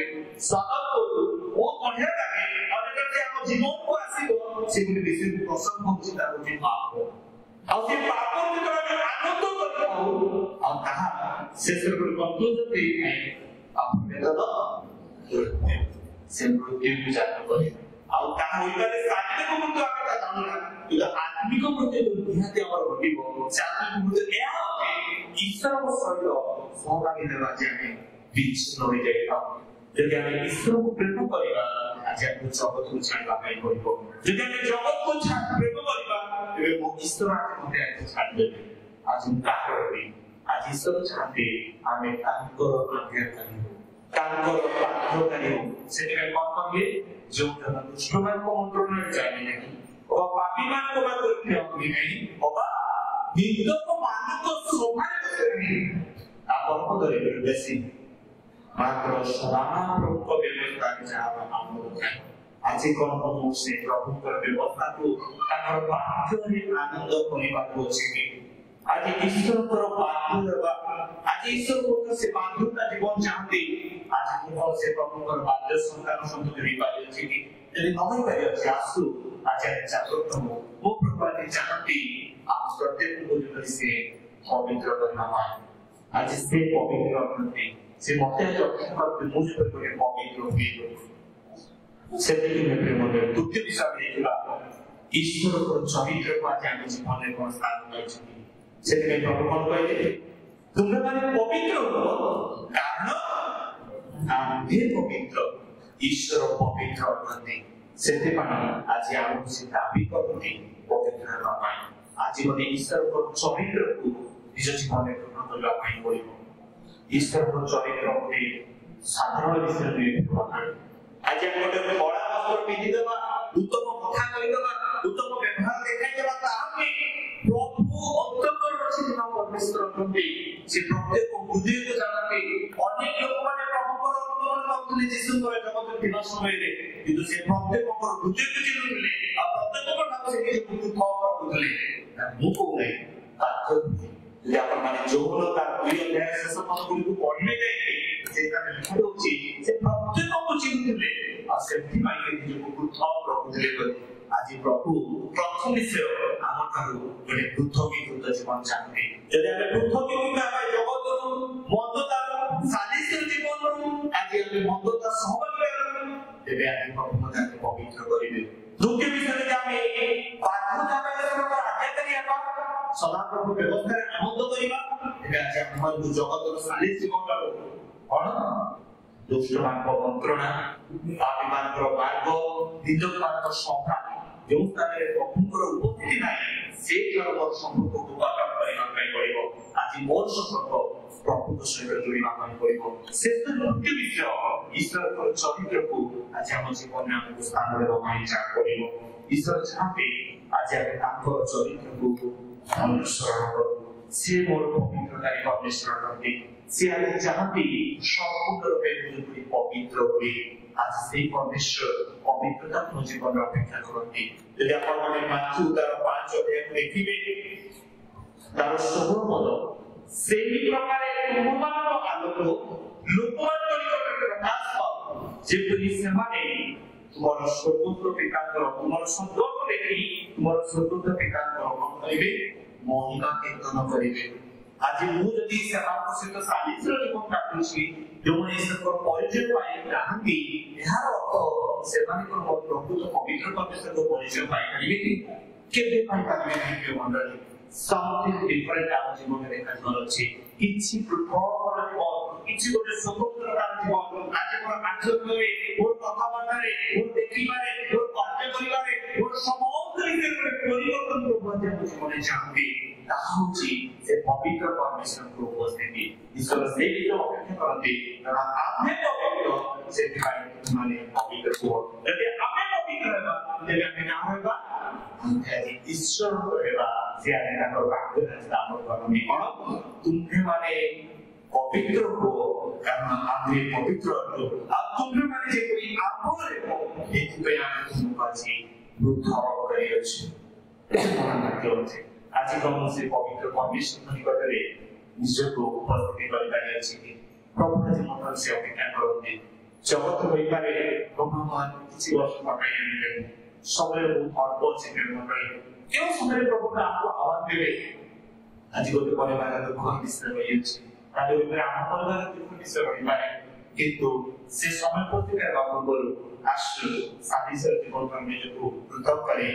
ସ୍ୱାଗତ କରୁ ବହୁତ ବଢିଆ ଲାଗେ। ଆଉ ଯେତେବେଳେ ଆମ ଜୀବନକୁ ଆସିବ ସେ ଗୋଟେ ବିଷୟକୁ ପସନ୍ଦ କରୁଛି ତାର ହଉଛି ପାପ। ଆଉ ସେ ପାପ ଯେତେବେଳେ ଆମେ ଆନନ୍ଦ କରିଥାଉ ଆଉ ତାହା ଶେଷରେ ଗୋଟେ କନକ୍ଲୁଜନ ଦେଇଥାଏ ସେ ମୃତ୍ୟୁକୁ ଜାତ କରେ। ଆଉ ତାହା ହୋଇପାରେ ଶାରୀରିକ ମୃତ୍ୟୁ ଆମେ ତା ଜାଣୁନା କିନ୍ତୁ ଆତ୍ମିକ ମୃତ୍ୟୁ ନିହାତି ଆମର ଘଟିବ। ସେ ଆତ୍ମିକ ମୃତ୍ୟୁ ଏହା ଅଟେ ଈଶ୍ୱରଙ୍କ ସହିତ ସହଭାଗୀ ହେବା ଆଜି ଆମେ ବିଚ୍ଛିନ୍ନ ହୋଇଯାଇଥାଉ। ଯଦି ଆମେ ଈଶ୍ୱରକୁ ପ୍ରେମ କରିବା ଆଜି ଆମେ ଜଗତକୁ ଛାଡ଼ିବା ପାଇଁ ପଡ଼ିବ। ଯଦି ଆମେ ଜଗତକୁ ପ୍ରେମ କରିବା ତେବେ ମୋ ଈଶ୍ୱର ଆଜି ମତେ ଆଜି ଛାଡ଼ିଦେବେ। ଆଜି ମୁଁ କାହାର ହେବି? ଆଜି ଈଶ୍ୱର ଚାହାନ୍ତି ଆମେ ତାଙ୍କର ଆଜ୍ଞାକାରୀ ହଉ, ତାଙ୍କର ବାଧ୍ୟକାରୀ ହଉ। ସେଥିପାଇଁ କଣ କହିଲେ ଯୋଉଟା ଦୁଷ୍ଟମାନଙ୍କ ମନ୍ତ୍ରଣାରେ ଯାଏ ନାହିଁ ଅବା ପାପୀମାନଙ୍କ ପାଖରେ ଠିଆ ହୁଏ ନାହିଁ ଅବା ନିନ୍ଦକମାନଙ୍କ ସଭାରେ ବସେ ନାହିଁ। ତା ପରପଦରେ ବେଶୀ ମାତ୍ର ସଦାପ୍ରଭୁଙ୍କ ବ୍ୟବସ୍ଥାରେ ଯାହା ଆମର ଥାଏ। ଆଜି କଣ ମୁଁ ସେ ପ୍ରଭୁଙ୍କର ବ୍ୟବସ୍ଥାକୁ ତାଙ୍କର ବାଧ୍ୟରେ ଆନନ୍ଦ କରିବାକୁ ଅଛି କି? ଆଜି ଈଶ୍ୱରଙ୍କର ବାଧ୍ୟ ଦେବା, ଆଜି ଈଶ୍ୱର ସେ ବାଧ୍ୟତା ଜୀବନ ଚାହାନ୍ତି। ଆଜି ମୁଁ ସେ ପ୍ରଭୁଙ୍କର ବାଧ୍ୟ ସନ୍ତାନ ସନ୍ତତି ହୋଇପାରିଅଛି କି? ଯଦି ନ ହୋଇପାରିଅଛି ଆସୁ ଆଜି ଆମେ ଜାଗ୍ରତ ହଉ। ମୋ ପ୍ରଭୁ ଆଜି ଚାହାନ୍ତି ଆମ ପ୍ରତ୍ୟେକଙ୍କୁ ଯେପରି ସେ ପବିତ୍ର କରିବା ପାଇଁ। ଆଜି ସେ ପବିତ୍ର ଅଛନ୍ତି। ସେ ମତେ ଆଜି ରକ୍ଷା କରନ୍ତି ମୁଁ ଯେପରି ଗୋଟେ ପବିତ୍ର ହୁଏ। ସେତିକି ପ୍ରେମରେ ଦ୍ୱିତୀୟ ବିଷୟ ହେଇଥିଲା ଈଶ୍ୱରଙ୍କର ଚରିତ୍ରକୁ ଆଜି ଆମ ଜୀବନରେ କଣ ସ୍ଥାନ ପାଇଛନ୍ତି। ସେଥିପାଇଁ ପ୍ରଭୁ କଣ କହିଲେ ତୁମେମାନେ ପବିତ୍ର ହୁଅ କାରଣ ଆମ୍ଭେ ପବିତ୍ର, ଈଶ୍ୱର ପବିତ୍ର ଅଟନ୍ତି। ସେଥିପାଇଁ ଆଜି ଆମକୁ ସେ ଦାବି କରନ୍ତି ପବିତ୍ର ହେବା ପାଇଁ। ଆଜି ଗୋଟେ ଈଶ୍ୱରଙ୍କର ଚରିତ୍ରକୁ ନିଜ ଜୀବନରେ ଗ୍ରହଣ କରିବା ପାଇଁ ପଡ଼ିବ। ଈଶ୍ୱରଙ୍କ ଚରିତ୍ର ଗୋଟେ ସାଧାରଣ ବିଷୟ ନୁହେଁ। ଆଜି ଆମେ ଗୋଟେ କଳା ବସ୍ତ୍ର ପିନ୍ଧିଦେବା, ଉତ୍ତମ କଥା କହିଦେବା, ଉତ୍ତମ ବ୍ୟବହାର ଦେଖାଇଦେବା ତାହା ନୁହେଁ। ପ୍ରଭୁ ଅନ୍ତରରେ ଅଛନ୍ତି ପରମେଶ୍ୱର ଅଟନ୍ତି। ସେ ପ୍ରତ୍ୟେକ ହୃଦୟକୁ ଜାଣନ୍ତି। ଅନେକ ଲୋକମାନେ ପ୍ରଭୁଙ୍କର ଅନୁଗମନ କରୁଥିଲେ ଯୀଶୁଙ୍କର ଜଗତରେ ଥିବା ସମୟରେ, କିନ୍ତୁ ସେ ପ୍ରତ୍ୟେକଙ୍କର ହୃଦୟକୁ ଚିହ୍ନୁଥିଲେ ଆଉ ପ୍ରତ୍ୟେକଙ୍କ ଠାରୁ ସେ ନିଜକୁ ପୃଥକ ରଖୁଥିଲେ। ମୁଁ କହୁନାହିଁ ଯଦି ଆପଣମାନେ ଯୌବନ ତାର 2 ଅଧ୍ୟାୟ ଶେଷ ପଦଗୁଡ଼ିକୁ ପଢିବେ ଯାଇକି ସେଠାରେ ଲେଖା ହେଉଛି ସେ ପ୍ରତ୍ୟେକଙ୍କୁ ଚିହ୍ନୁଥିଲେ ଆଉ ସେଥିପାଇଁ ସେ ନିଜକୁ ପୃଥକ ରଖୁଥିଲେ ବୋଲି। ଆଜି ପ୍ରଭୁ ପ୍ରଥମ ବିଷୟ ଆମ ଠାରୁ ଗୋଟେ ପୃଥକୀକୃତ ଜୀବନ ଚାହାନ୍ତି। ଯଦି ଆମେ ପୃଥକୀକୃତ ଆମେ ଜଗତରୁ যদি মন্দতা সহবাদী তেবে আমি প্রভু তাকে পবিত্র করিবে। দ্বিতীয় বিষয় যে আমি বাধ্যতা পাইবার আজ্ঞাকারী হেবা সদাপ্রভু ব্যবস্থাରେ ଆନନ୍ଦ କରିବା ତେବେ ଆଜି ଆମମାନଙ୍କୁ ଜଗତର ସାଲିସ ଜୀବନର କଣ ଦୁଷ୍ଟମାନଙ୍କ ମନ୍ତ୍ରଣା ପାପୀମାନଙ୍କର ମାର୍ଗ ନିନ୍ଦକମାନଙ୍କ ସଭା ଯେଉଁ ସ୍ଥାନରେ ପ୍ରଭୁଙ୍କର ଉପସ୍ଥିତି ନାହିଁ ସେ ଧର୍ମର ସମ୍ପର୍କକୁ ବାଟଣ କରିବା ପାଇଁ ପଡ଼ିବ। ଆଜି ମୋର ସମ୍ପର୍କ ପ୍ରଭୁଙ୍କ ସହିତ ଯୋଡ଼ିବା ପାଇଁ ପଡ଼ିବ। ଶେଷ ତୃତୀୟ ବିଷୟ ଈଶ୍ୱରଙ୍କର ଚରିତ୍ରକୁ ଆଜି ଆମ ଜୀବନରେ ଆମକୁ ସ୍ଥାନ ଦେବା ପାଇଁ ଚାହା ପଡ଼ିବ। ଈଶ୍ୱର ଚାହାନ୍ତି ଆଜି ଆମେ ତାଙ୍କର ଚରିତ୍ରକୁ ଅନୁସରଣ କରୁ। ସେ ମୋର ପବିତ୍ରତାରେ ଅନୁସରଣ କରନ୍ତି। ସେ ଆଜି ଚାହାନ୍ତି ସମ୍ପୂର୍ଣ୍ଣ ରୂପେ ଯେପରି ପବିତ୍ର ହୁଏ। ଆଜି ସେଇ ପରମେଶ୍ୱର ପବିତ୍ରତା ମୋ ଜୀବନରେ ଅପେକ୍ଷା କରନ୍ତି। ଯଦି ଆପଣମାନେ ମାଥ୍ୟୁ ତାର 5 ଅଧ୍ୟାୟକୁ ଦେଖିବେ ତାର 16 ପଦ ସେହି ପ୍ରକାରେ ତୁମମାନଙ୍କ ଆଲୋକ ଲୋକମାନଙ୍କ ନିକଟରେ ପ୍ରକାଶ ପାଉ ଯେପରି ସେମାନେ ତୁମର ସ୍ୱର୍ଗସ୍ଥ ପିତାଙ୍କର ତୁମର ସୁନ୍ଦରକୁ ଦେଖି ତୁମର ସ୍ୱର୍ଗସ୍ଥ ପିତାଙ୍କର କଣ କରିବେ ମହିମା କୀର୍ତ୍ତନ କରିବେ। ଆଜି ମୁଁ ଯଦି ସେମାନଙ୍କ ସହିତ ସାଲିସର ଜୀବନ କାଟୁଛି ଯେଉଁମାନେ ଈଶ୍ୱରଙ୍କର ପରିଚୟ ପାଇ ନାହାନ୍ତି ଏହାର ଅର୍ଥ ସେମାନଙ୍କର ପ୍ରକୃତ ପବିତ୍ର ପରମେଶ୍ୱରଙ୍କ ପରିଚୟ ପାଇପାରିବେ କି କେବେ ପାଇପାରିବେ ନାହିଁ। ପ୍ରିୟ ମଣ୍ଡଳୀ something different ଆମ ଜୀବନରେ ଦେଖାଯିବାର ଅଛି। କିଛି ପୃଥକ ଜୀବନ କିଛି ଗୋଟେ ସ୍ୱତନ୍ତ୍ର ଜୀବନ ଆଜି ମୋର ଆଚରଣରେ ମୋର କଥାବାର୍ତ୍ତାରେ ମୋର ଦେଖିବାରେ ମୋର କାର୍ଯ୍ୟ କରିବାରେ ମୋର ସମସ୍ତ ବିଷୟରେ ପରିବର୍ତ୍ତନ ପ୍ରଭୁ ଆମ ଜୀବନରେ ଚାହାନ୍ତି। ତାହା ହେଉଛି ସେ ପବିତ୍ର ପରମେଶ୍ୱରଙ୍କ ଉପସ୍ଥିତି। ଈଶ୍ୱର ସେଇ ବିଷୟ ଅପେକ୍ଷା କରନ୍ତି କାରଣ ଆମେ ପବିତ୍ର ସେଥିପାଇଁ ମାନେ ପବିତ୍ର ହୁଅ। ଯଦି ଆମେ ପବିତ୍ର ହେବା ତେବେ ଆମେ କାମ ହେବା ଆଜି ଈଶ୍ୱର ହେବା। ସେ ଆଜି ତାଙ୍କର ବାକ୍ୟରେ ଆମ କରନ୍ତି କଣ ତୁମ୍ଭେମାନେ ପବିତ୍ର ହୁଅ କାରଣ ଆମେ ପବିତ୍ର ଅଟୁ ଆଉ ତୁମ୍ଭେମାନେ ଯେପରି ଆମର ହେବ ଏଥିପାଇଁ ଆମେ ତୁମକୁ ଆଜି ବୃଦ୍ଧ କରିଅଛୁ। ଆଜି କୌଣସି ପବିତ୍ର ପରମେଶ୍ୱରଙ୍କ ନିକଟରେ ନିଜକୁ ଉପସ୍ଥିତି କରିପାରିଅଛି କି ପ୍ରଭୁ ଆଜି ମଧ୍ୟ ସେ ଅପେକ୍ଷା କରନ୍ତି। ଜଗତ ହୋଇପାରେ ଭଗବାନ କିଛି ବର୍ଷ ପକାଇ ଆଣିଲେ ସମୟ ବହୁତ ଅଳ୍ପ ଅଛି। କେଉଁ ସମୟରେ ପ୍ରଭୁ ଆମକୁ ଆହ୍ୱାନ ଦେବେ ଆଜି ଗୋଟେ ପରିବାର ଦୁଃଖ ବିଷୟ ରହିଅଛି ତାହେଲେ ହୋଇପାରେ ଆମ ପରିବାର ଦୁଃଖ ବିଷୟ ରହିପାରେ କିନ୍ତୁ ସେ ସମୟ ପ୍ରତିକା ହେବା ପୂର୍ବରୁ ଆସୁ ସାଲିସର ଜୀବନକୁ ଆମେ ନିଜକୁ ପୃଥକ କରି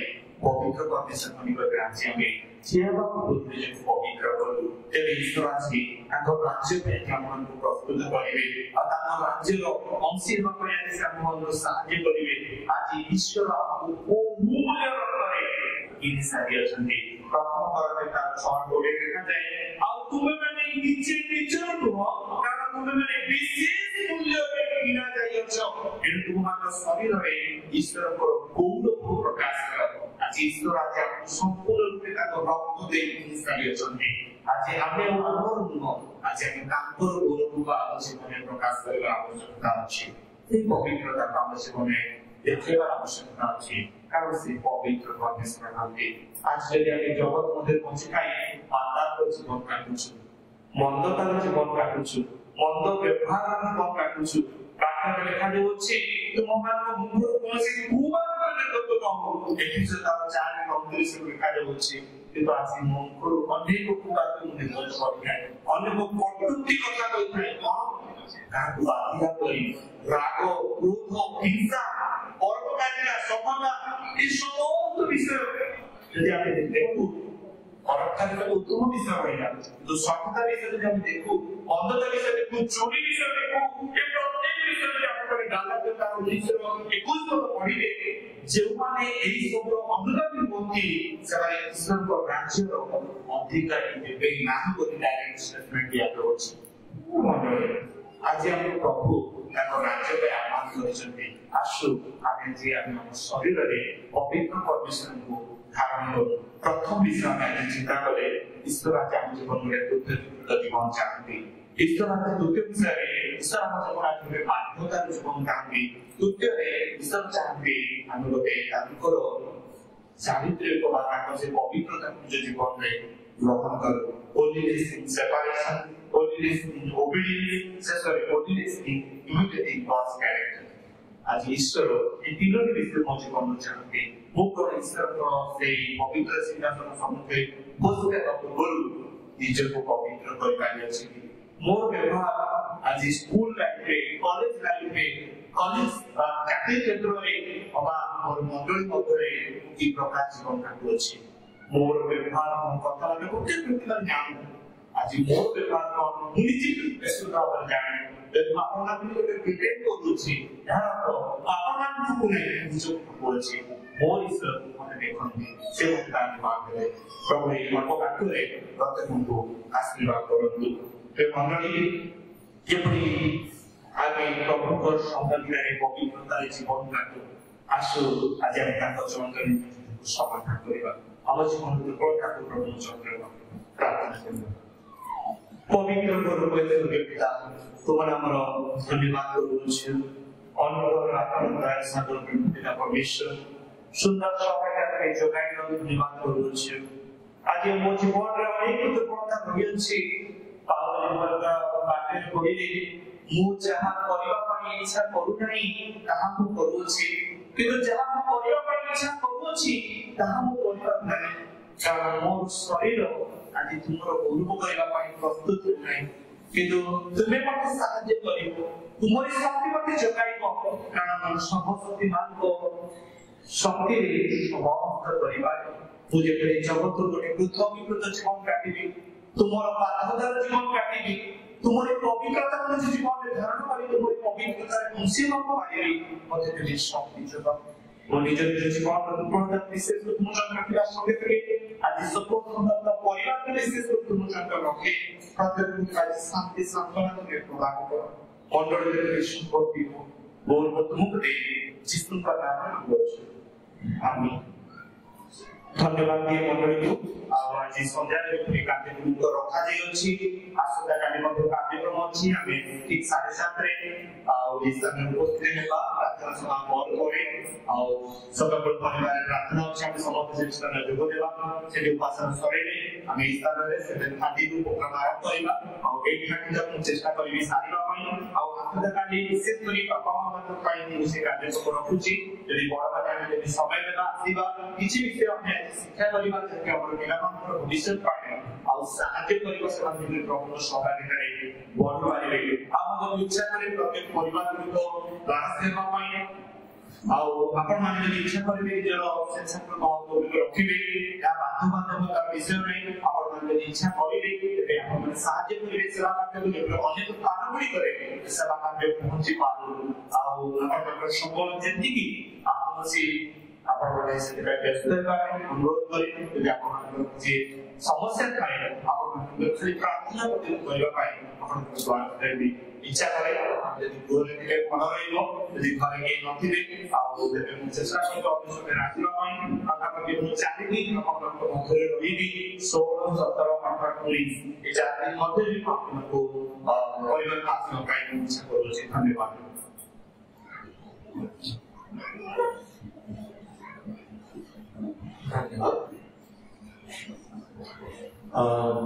ପବିତ୍ର ପରମେଶ୍ୱରଙ୍କ ନିକଟରେ ଆଜି ଆମେ ଠିଆ ହେବାକୁ ନିଜକୁ ପବିତ୍ର କରୁ। ତେବେ ଈଶ୍ୱର ଆଜି ତାଙ୍କ ରାଜ୍ୟ ପାଇଁ ଆମମାନଙ୍କୁ ପ୍ରସ୍ତୁତ କରିବେ ଆଉ ତାଙ୍କ ରାଜ୍ୟର ଅଂଶୀ ହେବା ପାଇଁ ଆଜି ସେ ଆମମାନଙ୍କୁ ସାହାଯ୍ୟ କରିବେ। ଆଜି ଈଶ୍ୱର ଆମକୁ ବହୁମୂଲ୍ୟ ରକ୍ତରେ କିଣି ସାରିଅଛନ୍ତି। ପ୍ରଥମ କରଣରେ ତାର 6 ଦେଖାଯାଏ ଆଉ ତୁମେମାନେ ନିଜେ ନିଜର ନୁହଁ କାରଣ ତୁମେମାନେ ବିଶେଷ ମୂଲ୍ୟରେ କିଣା ଯାଇଅଛ ଏଣୁ ତୁମମାନଙ୍କ ଶରୀରରେ ଈଶ୍ୱରଙ୍କର ଗୌରବକୁ ପ୍ରକାଶ କର। ଆଜି ଈଶ୍ୱର ଆଜି ଆମକୁ ସମ୍ପୂର୍ଣ୍ଣ ରୂପେ ତାଙ୍କ ରକ୍ତ ଦେଇ କିଣି ସାରିଅଛନ୍ତି। ଆଜି ଆମେ ଆମର ନୁହଁ ଆଜି ଆମେ ତାଙ୍କର ଗୌରବକୁ ଆମ ଜୀବନରେ ପ୍ରକାଶ କରିବାର ଆବଶ୍ୟକତା ଅଛି। ସେଇ ପବିତ୍ରତାକୁ ଆମ ଜୀବନରେ ଦେଖେଇବାର ଆବଶ୍ୟକତା ଅଛି କାରଣ ସେ ପବିତ୍ର ପରମେଶ୍ୱର ନାହାନ୍ତି। ଆଜି ଯଦି ଆମେ ଜଗତ ମଧ୍ୟରେ ବଞ୍ଚି ଖାଇ ପାତାଳର ଜୀବନ କାଟୁଛୁ ମନ୍ଦତାର ଜୀବନ କାଟୁଛୁ ମନ୍ଦ ବ୍ୟବହାରର ଜୀବନ କାଟୁଛୁ ପାଠରେ ଲେଖାଯାଉଛି ତୁମମାନଙ୍କ ମୁଖରୁ କୌଣସି କୁବାକ୍ୟ ନିର୍ଗତ ନ ହଉ। ଏଠି ସେ ତାର 4:29 ଲେଖାଯାଉଛି କିନ୍ତୁ ଆଜି ମୋ ମୁଖରୁ ଅନେକ କୁବାକ୍ୟ ନିର୍ଗତ କରିଥାଏ ଅନେକ କଟୁକ୍ତି କଥା କହିଥାଏ କାହାକୁ ବାଧିବା କରି ରାଗ କ୍ରୋଧ ହିଂସା ପରୋପକାରିତା ସଫଳତା এই সমস্ত বিষয় যদি আমি দেখু অরক্ষার উত্তম বিষয় রহিলা কিন্তু সফলতা বিষয় যদি আমি দেখু অন্ধতা বিষয় দেখু চুরি বিষয় দেখু এই প্রত্যেক বিষয় যদি আপনাদের গালাতে তার 19-21 পদ পড়িবে ଯେଉଁମାନେ ଏହି ସବୁର ଅନୁଗାମୀ ହୁଅନ୍ତି ସେମାନେ ଈଶ୍ୱରଙ୍କ ରାଜ୍ୟର ଅଧିକାରୀ ହେବେ ନାହିଁ ବୋଲି ଡାଇରେକ୍ଟ ଷ୍ଟେଟମେଣ୍ଟ ଦିଆଯାଉଛି। ଆଜି ଆମ ପ୍ରଭୁ ତାଙ୍କ ରାଜ୍ୟ ପାଇଁ ଆହ୍ୱାନ କରିଛନ୍ତି ଆସୁ ଆମେ ଯେ ଆମେ ଆମ ଶରୀରରେ ପବିତ୍ର ପରମେଶ୍ୱରଙ୍କୁ ଧାରଣ କରୁ। ପ୍ରଥମ ବିଷୟ ଆମେ ଆଜି ଚିନ୍ତା କଲେ ଈଶ୍ୱର ଆଜି ଆମ ଜୀବନରେ ଦୁଃଖଯୁକ୍ତ ଜୀବନ ଚାହାନ୍ତି। ଈଶ୍ୱର ଆଜି ଦ୍ୱିତୀୟ ବିଷୟରେ ଈଶ୍ୱର ଆମ ଜୀବନ ଆଜି ଗୋଟେ ବାଧ୍ୟତାର ଜୀବନ ଚାହାନ୍ତି। ତୃତୀୟରେ ଈଶ୍ୱର ଚାହାନ୍ତି ଆମେ ଗୋଟେ ତାଙ୍କର ଚାରିତ୍ରିକ ବା ତାଙ୍କ ସେ ପବିତ୍ରତାକୁ ନିଜ ଜୀବନରେ ଗ୍ରହଣ କରୁ। holiness in separation, holiness in obedience, holiness in imitating God's character. ଆଜି ଈଶ୍ୱର ଏ ତିନୋଟି ବିଷୟ ମୋ ଜୀବନରୁ ଚାହାନ୍ତି। ମୁଁ କଣ ଈଶ୍ୱରଙ୍କ ସେଇ ପବିତ୍ର ସିଂହାସନ ସମ୍ମୁଖରେ ବସିବା ପୂର୍ବରୁ ନିଜକୁ ପବିତ୍ର କରିପାରିଅଛି କି? ମୋର ବ୍ୟବହାର ଆଜି ସ୍କୁଲ ଲାଇଫରେ कॉलेज लाइफ में कॉलेज चाकरी क्षेत्र में अबा और मंडली मध्य की प्रकार जीवन काटू अछि मोर व्यवहार हम कथा लगे गोटे व्यक्ति जान आज मोर व्यवहार को निजी बेसुरा पर जान जब आपण गोटे प्रिटेंड करूछि यार तो आपण को नहीं जो बोलछि मोर ईश्वर मने देखंती से उतार मांगे प्रभु ये मन को काटुरे प्रत्येक को आशीर्वाद करंतु ते मंडली जेपरि आगे प्रभु को संबंधित पवित्रता जीवन काटू आसु आज हम ताको चंद्र समर्पण करिबा हम जीवन को ठाकुर प्रभु चंद्र प्रार्थना करिबा पवित्र गुरुपति पिता तुमन हमर धन्यवाद करूछु अनुग्रह आत्मा सागर पिता परमेश्वर सुंदर सफलता के जोगाई धन्यवाद करूछु आज मो जीवन रे अनेक दुर्घटना होइछि पावल वर्ग बाटे कोइले मु जहा करिबा पई इच्छा करू नै ताहा मु करूछि किंतु जहा मु करिबा पई इच्छा करूछि ताहा मु करिबा नै कारण मोर शरीर आज तुमरो गौरव करिबा पई प्रस्तुत नै किंतु तुमे मते साहाय्य करिवो तुमरी शक्ति मते जोगाइबो कारण सर्वशक्तिमान को शक्ति रे समस्त परिवार तुझे परे जगत गोटे पृथ्वी जीवन काटिबी तुमरो पादधर जीवन काटिबी तुमरे पवित्रता को जीवन में धारण करी तुमरे पवित्रता खुशी मत पाइबी मते तुझे शक्ति जोगा वो निज जीवन में पूर्णता विशेष रूप में रखिबा संगे संगे आज सब सुंदर परिवार के विशेष रूप में रखे प्रत्येक आज शांति सांत्वना के प्रदान करो मंडल के संपत्ति को बोल तुमक दे जिसतु का नाम आमीन धन्यवाद दिए मंडली को आज संध्या रे कार्यक्रम को रखा जाय अछि आसुदा काली मध्य कार्यक्रम अछि हमें ठीक 7:30 रे इस समय उपस्थित हेबा प्रार्थना सभा मोर करे सब परिवार प्रार्थना अछि हम समस्त शिक्षक जोग देबा से उपासना सरे हम इस स्थान रे 7:30 को प्रोग्राम करबा और 8:30 तक चेष्टा करबी सारीबा पई और आसुदा काली विशेष करी पापा मामा पई से कार्यक्रम रखुची यदि बड़ बात यदि समय देबा आसीबा किछि विषय हम शिक्षा करिबा जे हमर पिलामानकर भविष्य पाए आ साहाय्य करिबा समाज प्रभु सहभागिता रे बड़ पारिबे हम जो इच्छा करे प्रत्येक परिवार को दान सेवा पाए आ आपण माने यदि इच्छा करिबे जरो शिक्षक महत्व रखिबे या बाध्यबाधकता विषय रे आपण माने यदि इच्छा करिबे ते आपण साहाय्य करिबे सेवा करते जो अनेक कारण गुडी करे सेवा कार्य पहुंची पारू आ आपण संबल जेति की आपण से आपण बने से व्यस्त पाए अनुरोध करी यदि आपण जे समस्या थाए आपण खाली प्रार्थना करते करिबा पाए आपण द्वार देबी इच्छा करे यदि गोले के मन रहिबो यदि घरे के नथिबे आ देबे मु चेष्टा करबो ऑफिस में राखिबा पाए आता के मु चाहबी आपण को घरे रहिबी 16 17 18 19 ए चाहबी मध्ये भी आपण को परिवार पास में पाए इच्छा करू छी धन्यवाद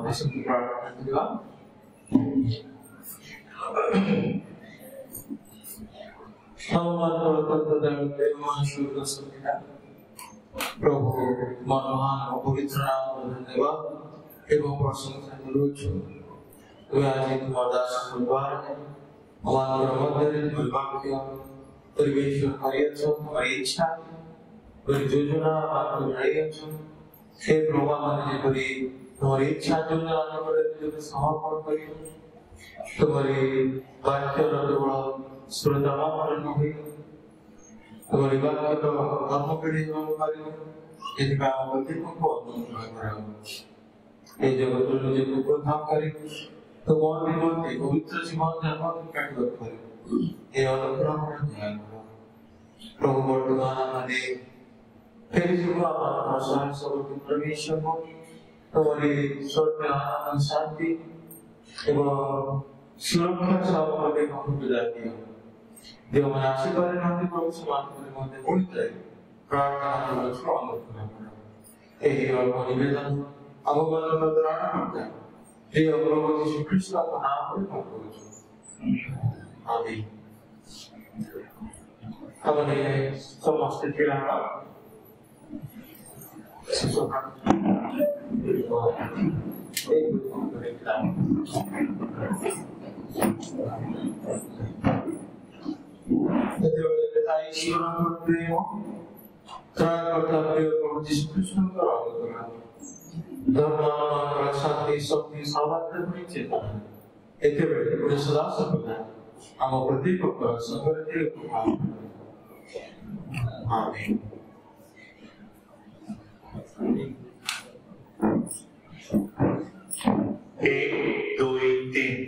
ऐसे प्रार्थना करेगा हनुमान प्रभु महान पवित्र नाम धन्यवाद एवं प्रशंसा करूछु आज तुम दास परिवार हमारा मध्य दुर्भाग्य परिवेश कार्य हमारी इच्छा योजना आपको बनाई हे प्रभु माने परी तुम्हारी इच्छा योजना अनुसार जो समर्पण करी तुम्हारी वाक्य रतबल श्रोता मापन होई तुम्हारी वाक्य तो कर्म पीढ़ी हम पारी यदि का गति को अनुग्रह कराओ ए जगत मुझे को प्रधान करी तो मन विनोदी पवित्र जीवन धर्म काट करी ए अनुग्रह ध्यान करो प्रभु वर्तमान हमारे तेरे जुआ आसान सब परमेश्वर को तुम्हारी स्वर्ग आनंद शांति एवं सुरक्षा सब हमें हमको दिलाती है जो हमारे आशीर्वाद नाम प्रभु समान करने में बोलते हैं प्रार्थना करना शुरू करना यही और निवेदन अवगत नजराना करता है ये प्रभु यीशु कृष्ण का नाम में हमको आमीन हमने समस्त किराना एक ଈଶ୍ୱରଙ୍କର ପ୍ରେମ ତ୍ରାଣକର୍ତ୍ତା ପ୍ରିୟ ପ୍ରଭୁ ଯୀଶୁ ଖ୍ରୀଷ୍ଟଙ୍କର ଅନୁଗ୍ରହ ଧର୍ମମାନଙ୍କର ଶାନ୍ତି ଶକ୍ତି ସୌଭାଗ୍ୟ ଚେତନା ଏତେବେଳେ ପୁଣି ସଦା ସର୍ବଦା ଆମ ପ୍ରତ୍ୟେକଙ୍କର ସଙ୍ଗରେ ଥିବାକୁ ଆମେନ୍। एक दो तीन